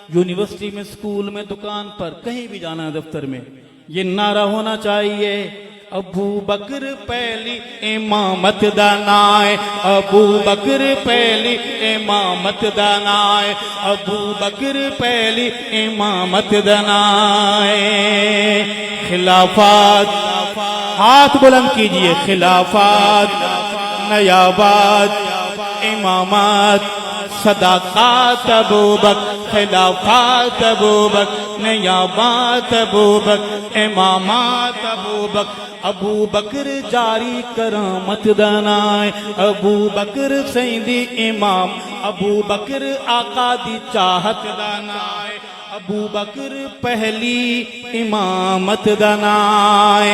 Speaker 1: یونیورسٹی میں اسکول میں دکان پر کہیں بھی جانا ہے دفتر میں یہ نعرہ ہونا چاہیے ابو بکر پہلی امامت دا نائے ابو بکر پہلی امامت دا نائے ابو بکر پہلی امامت دا نائے خلافات ہاتھ بلند کیجئے خلافات نیابات امامات صداقات ابو بکر خلافات ابو بکر نیابات ابو بکر امامات ابو بکر ابو بکر جاری کرامت دانائے ابو بکر سیدی امام ابو بکر آقا دی چاہت دانائے ابو بکر پہلی امامت دانائے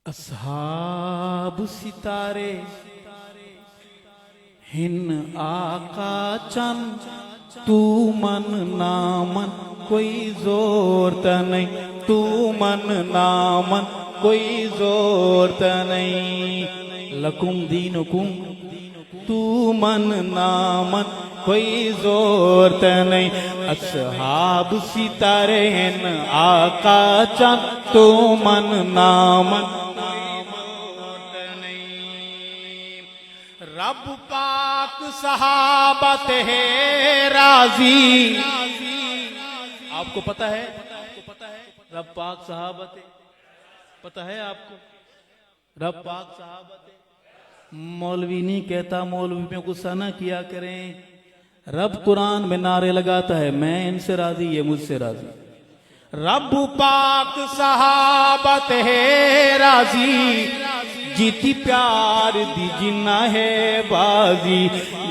Speaker 1: اصحاب ستارے ہن آقا چن تو من نامن کوئی زور تا نہیں تو من نامن کوئی زور تا نہیں لکم دینکم تو من نامن کوئی زور تا نہیں اصحاب ستارے ہن آقا چن تو من نامن رب پاک صحابت ہے راضی آپ کو پتہ ہے رب پاک صحابت ہے پتہ ہے آپ کو رب پاک صحابت ہے مولوی نہیں کہتا مولوی میں غصہ نہ کیا کریں رب قرآن میں نعرے لگاتا ہے میں ان سے راضی یہ مجھ سے راضی رب پاک صحابت ہے راضی جیتی پیار دی جنہ ہے بازی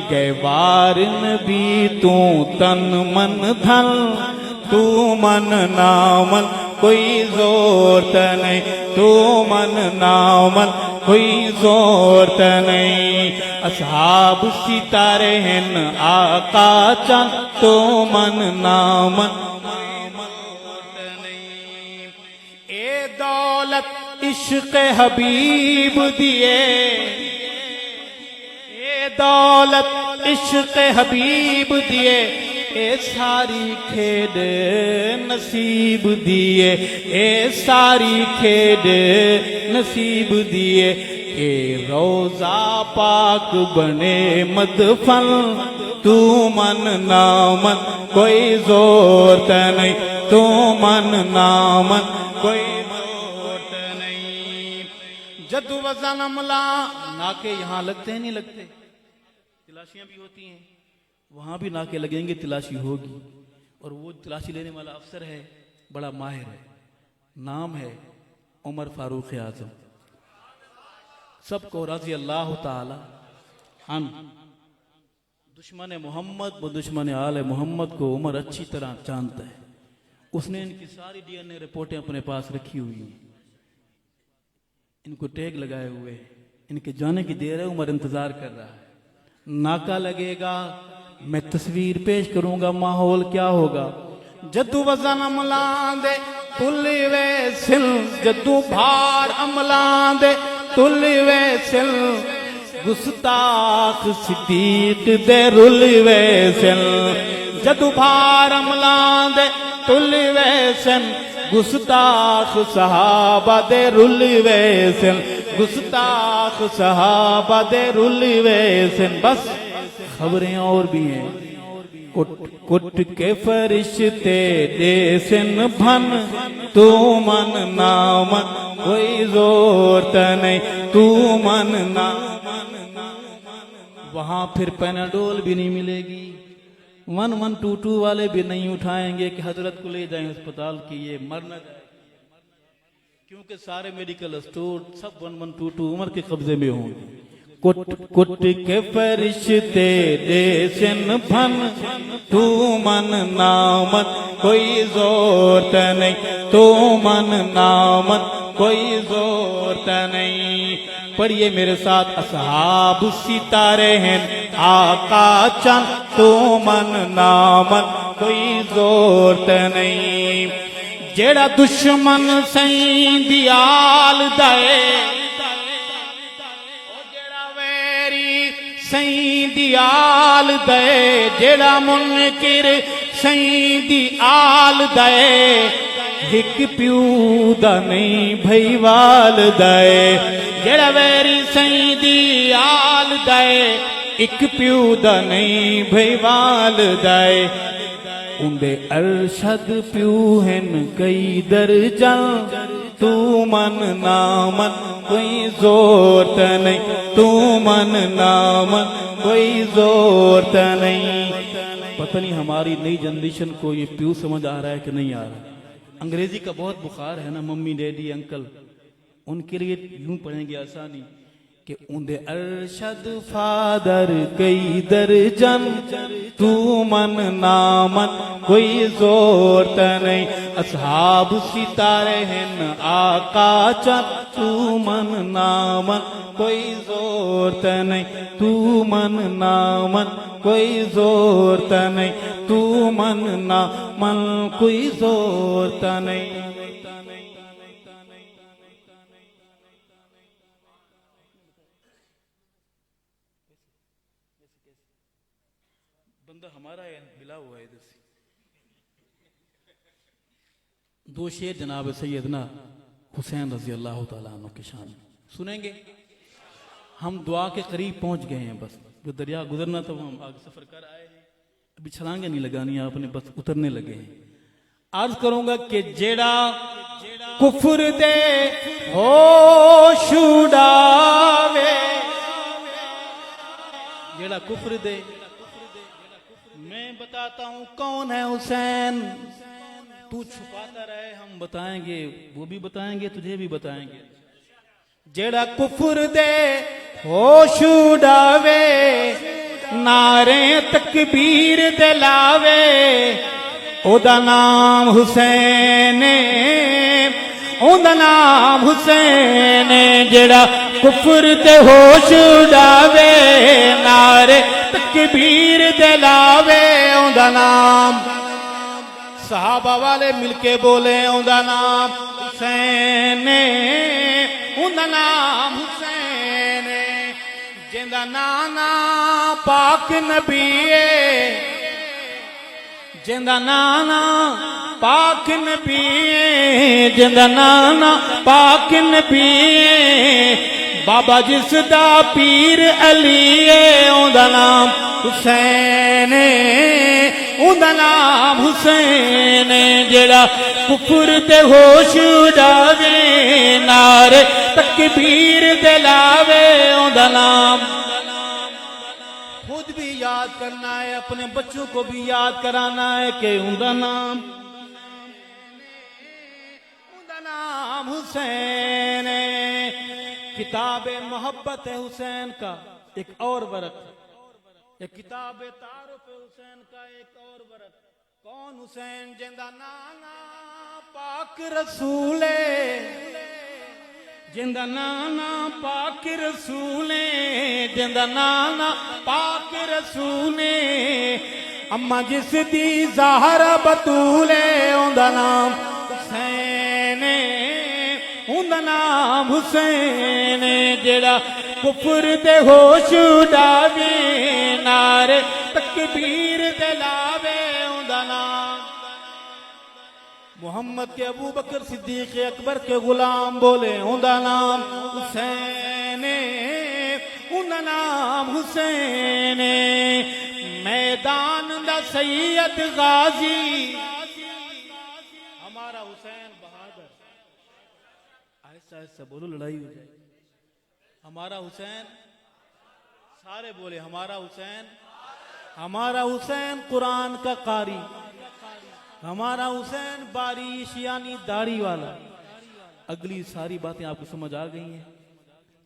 Speaker 1: گیوار نبی تو تن من دھن تو من نامن کوئی زور تا نہیں تو من نامن کوئی زور تا نہیں اصحاب ستارے ہن آقا چن تو من نامن عشق حبیب دیے اے دولت عشق حبیب دیے اے ساری کھیڈ نصیب دیے اے ساری کھیڈ نصیب دیے اے روضہ پاک بنے مدفن تو من نامن کوئی زور تے نہیں تو من نامن کوئی زور تے نہیں جدو وزن عملہ ناکے یہاں لگتے ہیں نہیں لگتے تلاشیاں بھی ہوتی ہیں وہاں بھی ناکے لگیں گے تلاشی ہوگی اور وہ تلاشی لینے والا افسر ہے بڑا ماہر ہے نام ہے عمر فاروق اعظم سب کو رضی اللہ تعالی عنہ دشمن محمد و دشمن آل محمد کو عمر اچھی طرح جانتا ہے اس نے ان کی ساری ڈی این اے رپورٹیں اپنے پاس رکھی ہوئی ہیں ان کو ٹیگ لگائے ہوئے ان کے جانے کی دیر ہے عمر انتظار کر رہا ہے ناکا لگے گا میں تصویر پیش کروں گا ماحول کیا ہوگا جدو وزن عملان دے تلی ویسل جدو بھار عملان دے تلی ویسل گستاخ صدیق دے رلی ویسل جدو بھار عملان دے تلی ویسل گستاخ صحابہ دے رلی ویسل گستاخ صحابہ دے رلی ویسل بس خبریں اور بھی ہیں کٹ کے فرشتے دے سن بھن تو من نامن کوئی زور تے نہیں تو من نامن وہاں پھر پیناڈول بھی نہیں ملے گی 1122 والے بھی نہیں اٹھائیں گے کہ حضرت کو لے جائیں اسپتال کی یہ مر نہ جائے کیونکہ سارے میڈیکل اسٹور سب 1122 عمر کے قبضے میں ہوں گے کٹ کے فرشتے دے سن بھن تو من نامن کوئی زور تے نہیں تو من نامن کوئی زور تے نہیں پڑھیے میرے ساتھ اصحاب ستارے ہیں آقا چند تو من نامن کوئی زور تے نہیں جیڑا دشمن سین دیال دائے سین دی آل دے جیڑا منکر سین دی آل دے ہک پیو دا نہیں بھئی وال دے جیڑا ویری سین دی آل دے اک پیو دا نہیں بھئی وال دے اندے ارشد پیو ہن کئی درجن تو من نامن کوئی زور تے نہیں تو من نامن کوئی زور تے نہیں پتہ نہیں ہماری نئی جنریشن کو یہ پیو سمجھ آ رہا ہے کہ نہیں آ رہا انگریزی کا بہت بخار ہے نا ممی ڈیڈی انکل ان کے لیے یوں پڑھیں گے آسانی کہ اندے ارشد فادر کئی درجن تو من نامن کوئی زور تے نہیں اصحاب ستارے ہیں آقا چند تو من نامن کوئی زور تے نہیں تو من نامن کوئی زور تے نہیں تو من نامن کوئی زور تے نہیں بندہ ہمارا ہے ملا ہوا ہے ادھر سے دو شعر جناب سیدنا حسین رضی اللہ تعالیٰ عنہ کے شان سنیں گے ہم دعا کے قریب پہنچ گئے ہیں بس جو دریا گزرنا تھا وہ ہم آگے سفر کر آئے ہیں ابھی چھلانگیں نہیں لگانی آپ نے بس اترنے لگے ہیں عرض کروں گا کہ جیڑا کفر دے ہوش اڑاوے جیڑا کفر دے میں بتاتا ہوں کون ہے حسین تو چھپاتا رہے ہم بتائیں گے وہ بھی بتائیں گے تجھے بھی بتائیں گے جیڑا کفر دے ہوش اڑاوے نعرے تکبیر دلاوے او دا نام حسین او دا نام حسین جیڑا کفر تے ہوش اڑاوے نعرے تکبیر دلاوے او دا نام صحابہ والے مل کے بولے او دا نام حسین اوندا نام حسین جیندا نانا پاک نبی جیندا نانا پاک نبی جیندا نانا پاک نبی بابا جس دا پیر علی اوندا نام حسین اوندا نام حسین جڑا کفر تے ہوش اڑاوے نعرے تکبیر دے لاوے اوندا نام خود بھی یاد کرنا ہے اپنے بچوں کو بھی یاد کرانا ہے کہ اوندا نام حسین کتاب محبت حسین کا ایک اور ورق یہ کتاب تعارف حسین کا ایک اور ورق کون حسین جیندا نانا پاک رسول جیندا نانا پاک رسول جیندا نانا پاک رسول اما جس دی زہرا بطول اوندا نام حسین اوندا نام حسین جڑا کفر دے ہوش اڑاوے نعرے تکبیر دے لاوے اوندا نام محمد کے ابو بکر صدیق اکبر کے غلام بولے اوندا نام حسین اوندا نام حسین میدان دا سید غازی ہمارا حسین بہادر ایسا ایسا بولو لڑائی ہو جائے ہمارا حسین سارے بولے ہمارا حسین قرآن کا قاری ہمارا حسین باریش یعنی داڑھی والا اگلی ساری باتیں آپ کو سمجھ آ گئی ہیں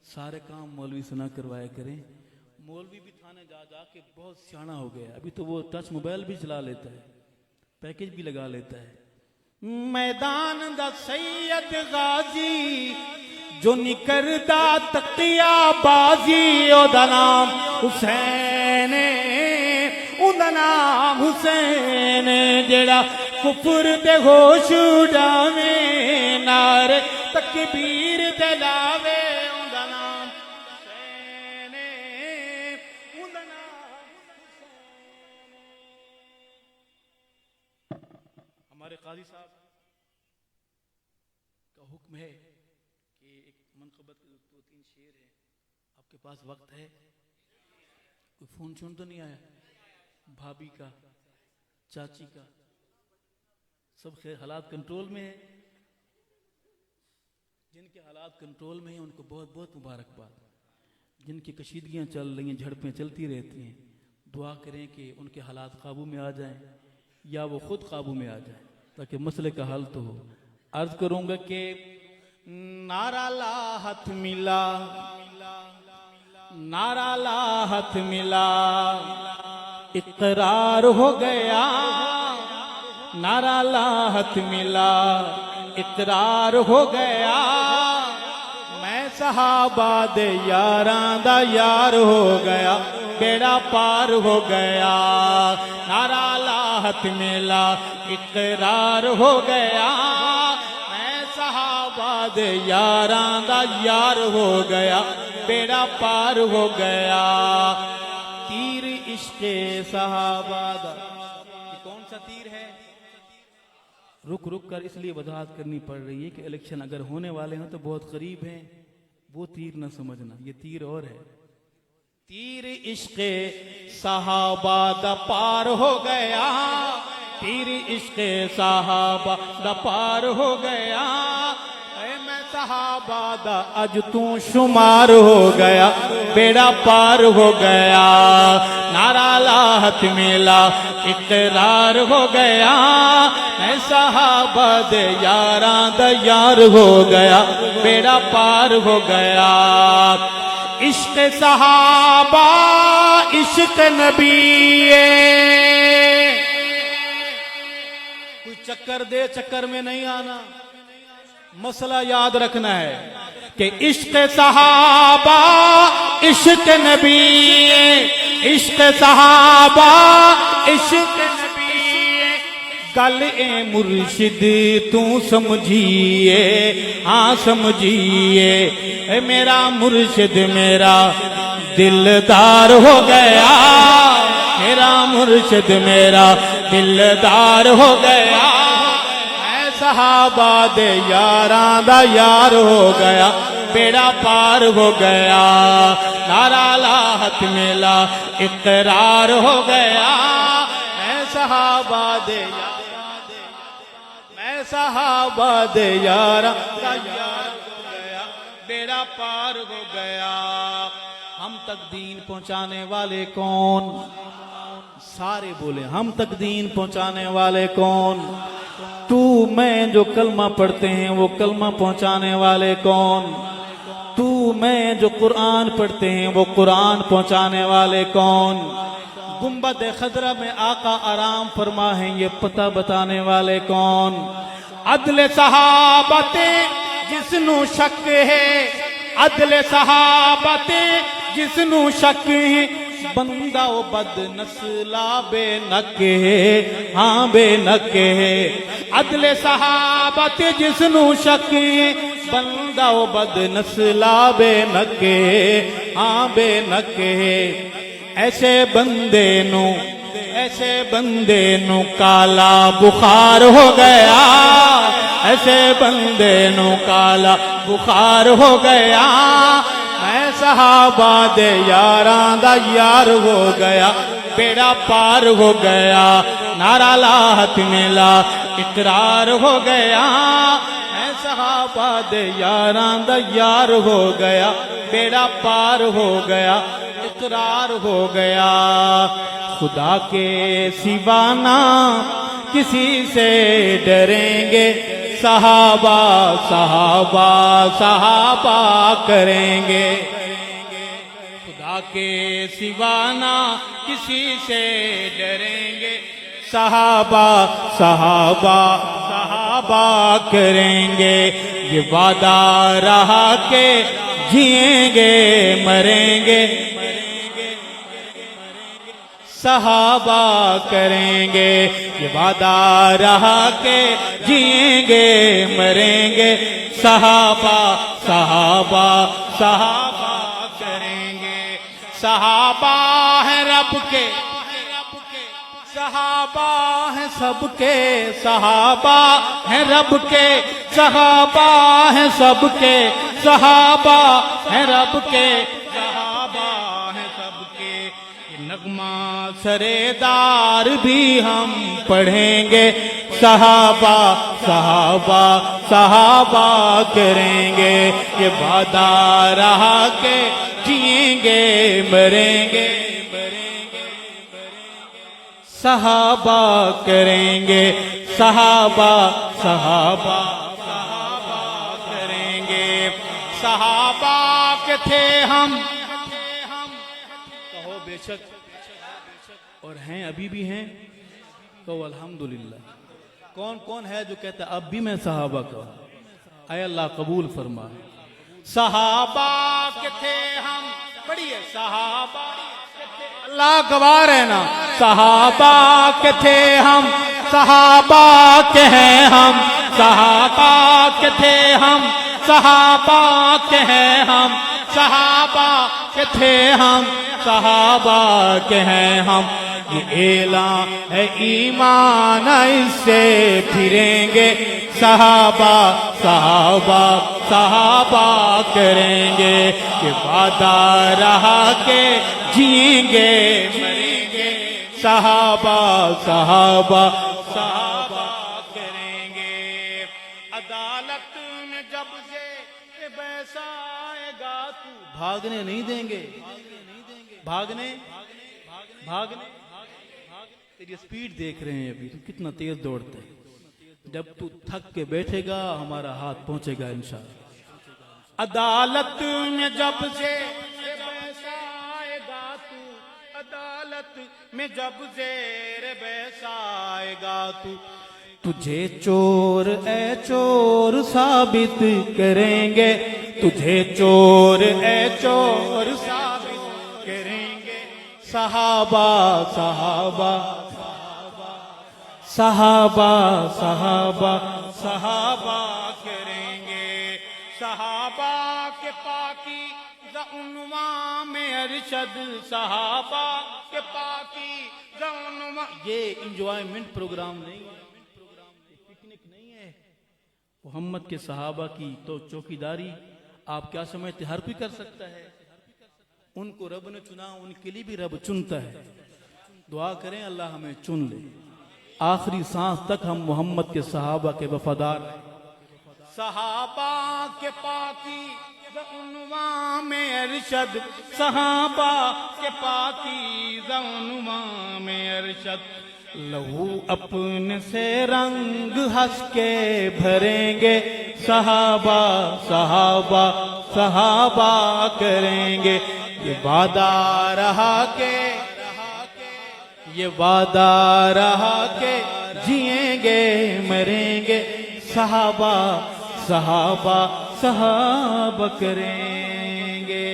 Speaker 1: سارے کام مولوی سے نہ کروایا کریں مولوی بھی تھانے جا جا کے بہت سیانا ہو گیا ابھی تو وہ ٹچ موبائل بھی چلا لیتا ہے پیکج بھی لگا لیتا ہے میدان دا سید غازی جو نکردا تقیا بازی اوندا نام حسین اوندا نام حسین جڑا کفر تے ہوش اڑاوے نعرے تکبیر دے لاوے اوندا نام حسین اوندا نام ہمارے قاضی صاحب کا حکم ہے کہ ایک منقبت کے 2-3 شعر ہیں آپ کے پاس وقت ہے کوئی فون چون تو نہیں آیا بھابی کا چاچی کا سب حالات کنٹرول میں ہیں جن کے حالات کنٹرول میں ہیں ان کو بہت بہت مبارکباد جن کی کشیدگیاں چل رہی ہیں جھڑپیں چلتی رہتی ہیں دعا کریں کہ ان کے حالات قابو میں آ جائیں یا وہ خود قابو میں آ جائیں تاکہ مسئلے کا حل تو ہو عرض کروں گا کہ نعرہ لا ہاتھ ملا نعرہ لا ہاتھ ملا اقرار ہو گیا نعرہ لا ہاتھ ملا اقرار ہو گیا میں صحابہ دے یاراں دا یار ہو گیا بیڑا پار ہو گیا نعرہ لا ہاتھ ملا اقرار ہو گیا میں صحابہ دے یاراں دا یار ہو گیا بیڑا پار ہو گیا تیر عشق صحابہ دا یہ کون سا تیر ہے رک رک کر اس لیے وضاحت کرنی پڑ رہی ہے کہ الیکشن اگر ہونے والے ہیں تو بہت قریب ہیں وہ تیر نہ سمجھنا یہ تیر اور ہے تیر عشق صحابہ دا پار ہو گیا تیر عشق صحابہ دا پار ہو گیا اے میں صحابہ دا اج تو شمار ہو گیا بیڑا پار ہو گیا نعرہ لا ہاتھ ملا اقرار ہو گیا میں صحابہ دے یاراں دا یار ہو گیا بیڑا پار ہو گیا عشق صحابہ عشق نبی کوئی چکر دے چکر میں نہیں آنا مسئلہ یاد رکھنا ہے کہ عشق صحابہ عشق نبی عشق صحابہ عشق نبی گل اے مرشد تو سمجھیے ہاں سمجھیے اے میرا مرشد میرا دلدار ہو گیا میرا مرشد میرا دلدار ہو گیا اے صحابہ دے یاراں دا یار ہو گیا بیڑا پار ہو گیا نعرہ لا ہاتھ ملا اقرار ہو گیا اے صحابہ دے میں صحابہ دے یاراں دا یار ہو گیا بیڑا پار ہو گیا ہم تک دین پہنچانے والے کون سارے بولے ہم تک دین پہنچانے والے کون تو میں جو کلمہ پڑھتے ہیں وہ کلمہ پہنچانے والے کون تو میں جو قرآن پڑھتے ہیں وہ قرآن پہنچانے والے کون گنبد خضرا میں آقا آرام فرما ہے یہ پتہ بتانے والے کون عدل صحابت جس نو شک ہے عدل صحابت جس نو شک ہے بندہ و بد نسلا بے نک ہے ہاں بے نک ہے عدل صحابت جس نو شک ہے بندہ و بد نسلا بے نک ہے ہاں بے نک ہے ایسے بندے نو کالا بخار ہو گیا ایسے بندے نو کالا بخار ہو گیا میں صحابہ دے یاراں دا یار ہو گیا بیڑا پار ہو گیا نعرہ لا ہاتھ ملا اقرار ہو گیا میں صحابہ دے یاراں دا یار ہو گیا بیڑا پار ہو گیا اقرار ہو گیا خدا کے سوا نہ کسی سے ڈریں گے صحابہ صحابہ صحابہ کریں گے خدا کے سوا نہ کسی سے ڈریں گے صحابہ صحابہ صحابہ کریں گے یہ وعدہ رہا کہ جئیں گے مریں گے صحابہ کریں گے یہ وعدہ رہا کہ جئیں گے مریں گے صحابہ صحابہ صحابہ کریں گے صحابہ ہیں رب کے صحابہ ہیں سب کے صحابہ ہیں رب کے صحابہ ہیں سب کے صحابہ ہیں رب کے صحابہ ہیں سب کے نغمہ سردار بھی ہم پڑھیں گے صحابہ صحابہ صحابہ کریں گے یہ وعدہ رہا کہ جئیں گے مریں گے صحابہ کریں گے صحابہ صحابہ صحابہ کریں گے صحابہ کے تھے ہم کہو بے شک اور ہیں ابھی بھی ہیں تو الحمدللہ کون کون ہے جو کہتا ہے اب بھی میں صحابہ کا اے اللہ قبول فرما صحابہ کے تھے ہم پڑھیے صحابہ اللہ گوار ہے نا صحابہ کے تھے ہم صحابہ کے ہیں ہم صحابہ کے تھے ہم صحابہ کے ہیں ہم صحابہ کے تھے ہم صحابہ کے ہیں ہم یہ اعلان ہے ایمان اس سے پھریں گے صحابہ صحابہ صحابہ کریں گے کہ وعدہ رہا کہ جئیں گے مریں گے صحابہ صحابہ صحابہ کریں گے عدالت میں جب سے بیسا آئے گا تو بھاگنے نہیں دیں گے بھاگنے تیری سپیڈ دیکھ رہے ہیں ابھی تو کتنا تیز دوڑتا ہے جب تو تھک کے بیٹھے گا ہمارا ہاتھ پہنچے گا انشاءاللہ عدالت میں جب سے بیسا آئے گا تو عدالت میں جب زیر بیسا آئے گا تو تجھے چور اے چور ثابت کریں گے تجھے چور اے چور ثابت کریں گے صحابہ صحابہ صحابہ صحابہ صحابہ کریں گے، صحابہ کے پاکی عنوان میں ارشد، صحابہ کے پاکی عنوان. یہ انجوائمنٹ پروگرام نہیں ہے، پکنک نہیں ہے. محمد کے صحابہ کی تو چوکیداری آپ کیا سمجھتے ہر کوئی کر سکتا ہے؟ ان کو رب نے چنا، ان کے لیے بھی رب چنتا ہے. دعا کریں اللہ ہمیں چن لے، آخری سانس تک ہم محمد کے صحابہ کے وفادار ہیں. صحابہ کے پاکی عنوان میں ارشد، صحابہ کے پاکی عنوان میں ارشد. لہو اپنے سے رنگ ہنس کے بھریں گے، صحابہ صحابہ صحابہ کریں گے. یہ وعدہ رہا کہ، یہ وعدہ رہا کہ جئیں گے مریں گے، صحابہ صحابہ صحابہ کریں گے.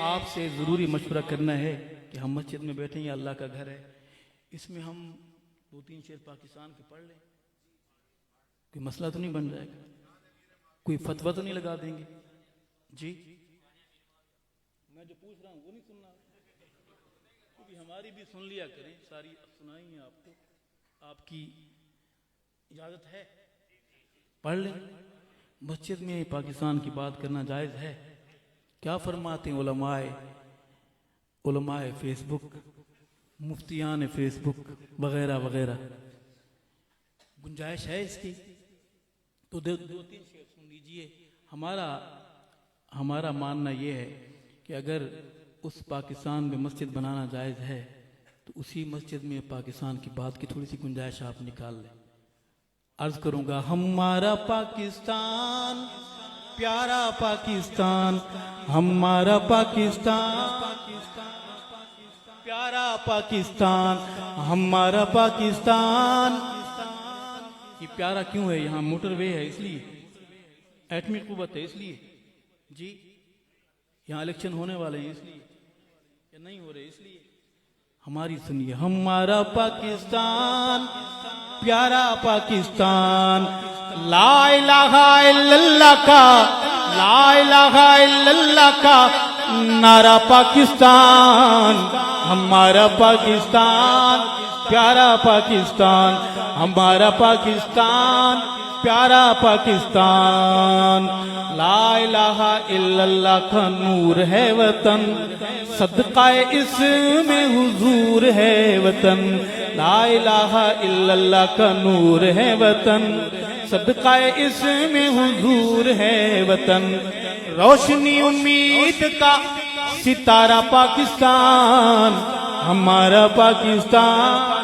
Speaker 1: آپ سے ضروری مشورہ کرنا ہے کہ ہم مسجد میں بیٹھیں، یہ اللہ کا گھر ہے، اس میں ہم 2-3 شعر پاکستان کے پڑھ لیں. کوئی مسئلہ تو نہیں بن جائے گا؟ کوئی فتویٰ تو نہیں لگا دیں گے؟ جی میں جو پوچھ رہا ہوں وہ نہیں سننا، کیونکہ ہماری بھی سن لیا کریں، ساری سنائی ہیں آپ کو. آپ کی اجازت ہے؟ پڑھ لیں. مسجد میں پاکستان کی بات کرنا جائز ہے؟ کیا فرماتے ہیں علماء فیس بک، مفتیان فیس بک وغیرہ وغیرہ؟ گنجائش ہے اس کی؟ تو 2-3 شعر سن لیجئے. ہمارا ماننا یہ ہے کہ اگر اس پاکستان میں مسجد بنانا جائز ہے تو اسی مسجد میں پاکستان کی بات کی تھوڑی سی گنجائش آپ نکال لیں. عرض کروں گا، ہمارا پاکستان پیارا پاکستان، ہمارا پاکستان پیارا پاکستان، ہمارا پاکستان. یہ پیارا کیوں ہے؟ یہاں موٹر وے ہے اس لیے، ایٹمی قوت ہے اس لیے، جی یہاں الیکشن ہونے والے ہیں اس لیے، یا نہیں ہو رہے اس لیے. ہماری سنیے، ہمارا پاکستان پیارا پاکستان، لا الہ الا اللہ کا، لا الہ الا اللہ کا نعرہ پاکستان. ہمارا پاکستان پیارا پاکستان، ہمارا پاکستان پیارا پاکستان. لا الہ الا اللہ کا نور ہے وطن، صدقہ اس میں حضور ہے وطن. لا الہ الا اللہ کا نور ہے وطن، صدقہ اس میں حضور ہے وطن. روشنی امید کا ستارہ پاکستان، ہمارا پاکستان.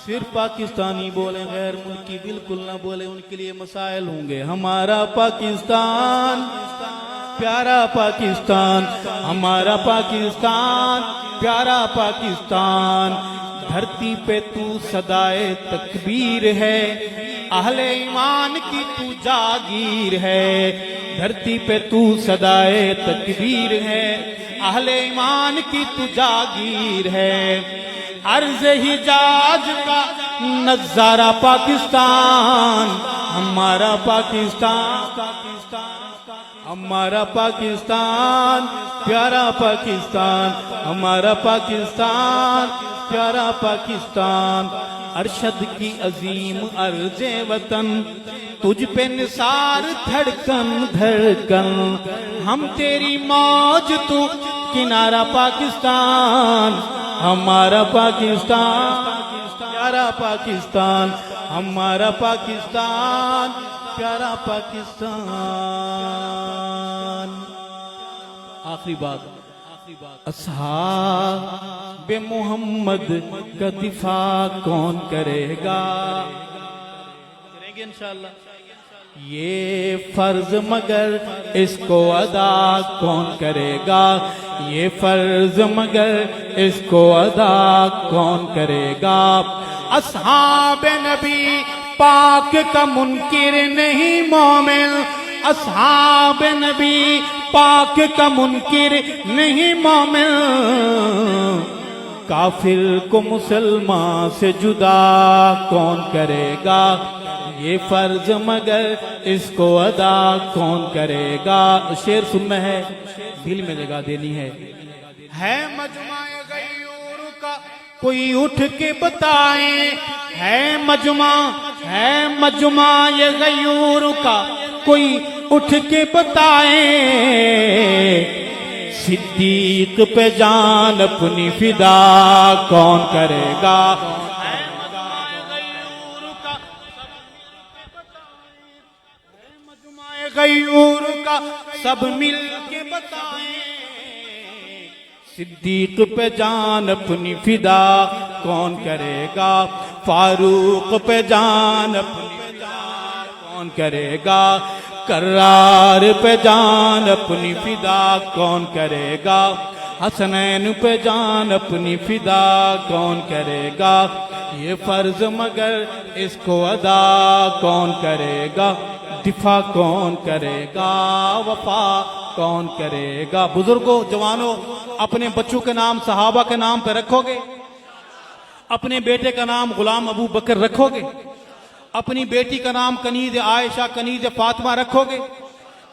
Speaker 1: صرف پاکستانی بولیں، غیر ملکی بالکل نہ بولیں، ان کے لیے مسائل ہوں گے. ہمارا پاکستان پیارا پاکستان، ہمارا پاکستان پیارا پاکستان. دھرتی پہ تو صدائے تکبیر ہے، اہل ایمان کی تو جاگیر ہے. دھرتی پہ تو صدائے تکبیر ہے، اہل ایمان کی تو جاگیر ہے. عرض حجاز کا نظارہ پاکستان، ہمارا پاکستان ہمارا پاکستان پیارا پاکستان، ہمارا پاکستان پیارا پاکستان. ارشد کی عظیم ارض وطن، تجھ پہ نثار دھڑکن دھڑکن. ہم تیری موج تو کنارہ پاکستان، ہمارا پاکستان پیارا پاکستان، ہمارا پاکستان پیارا پاکستان. آخری بات، اصحاب محمد کا دفاع کون کرے گا؟ کریں گے انشاءاللہ. یہ فرض مگر اس کو ادا کون کرے گا؟ یہ فرض مگر اس کو ادا کون کرے گا؟ اصحاب نبی پاک کا منکر نہیں مومن، اصحاب نبی پاک کا منکر نہیں مومن. کافر کو مسلمان سے جدا کون کرے گا یہ فرض مگر اس کو ادا کون کرے گا. شعر سننا ہے، دل میں جگہ دینی ہے. مجمع غیور کا کوئی اٹھ کے بتائیں، ہے مجمع غیور کا کوئی اٹھ کے بتائیں، صدیق پہ جان اپنی فدا کون کرے گا. غیور کا سب مل کے بتائیں، صدیق پہ جان اپنی فدا کون کرے گا. فاروق پہ جان اپنی فدا کون کرے گا. کرار پہ جان اپنی فدا کون کرے گا. حسنین پہ جان اپنی فدا کون کرے گا. یہ فرض مگر اس کو ادا کون کرے گا. دفاع کون کرے گا، وفا کون کرے گا. بزرگوں، جوانوں، اپنے بچوں کے نام صحابہ کے نام پہ رکھو گے؟ اپنے بیٹے کا نام غلام ابو بکر رکھو گے؟ اپنی بیٹی کا نام کنیز عائشہ، کنیز فاطمہ رکھو گے؟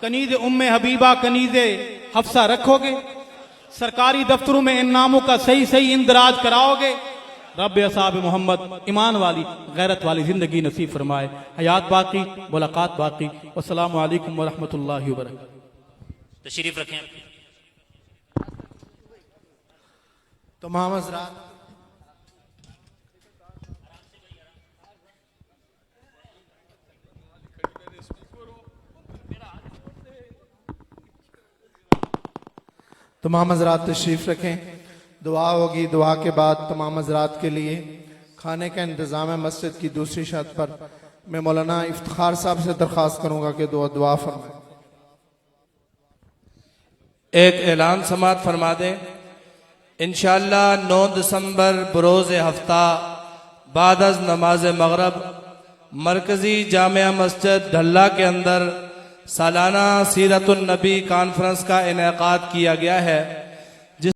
Speaker 1: کنیز ام حبیبہ، کنیز حفصہ رکھو گے؟ سرکاری دفتروں میں ان ناموں کا صحیح اندراج کراؤ گے؟ رب اصحاب محمد ایمان والی غیرت والی زندگی نصیب فرمائے. حیات باقی، ملاقات باقی. والسلام علیکم ورحمۃ اللہ وبرکاتہ.
Speaker 2: تشریف رکھیں.
Speaker 3: تمام حضرات تشریف رکھیں. دعا ہوگی. دعا کے بعد تمام حضرات کے لیے کھانے کا انتظام ہے مسجد کی دوسری چھت پر. میں مولانا افتخار صاحب سے درخواست کروں گا کہ دعا فرمائیں.
Speaker 4: ایک اعلان سماعت فرما دیں. انشاءاللہ 9 دسمبر بروز ہفتہ بعد از نماز مغرب مرکزی جامعہ مسجد ڈھلا کے اندر سالانہ سیرت النبی کانفرنس کا انعقاد کیا گیا ہے.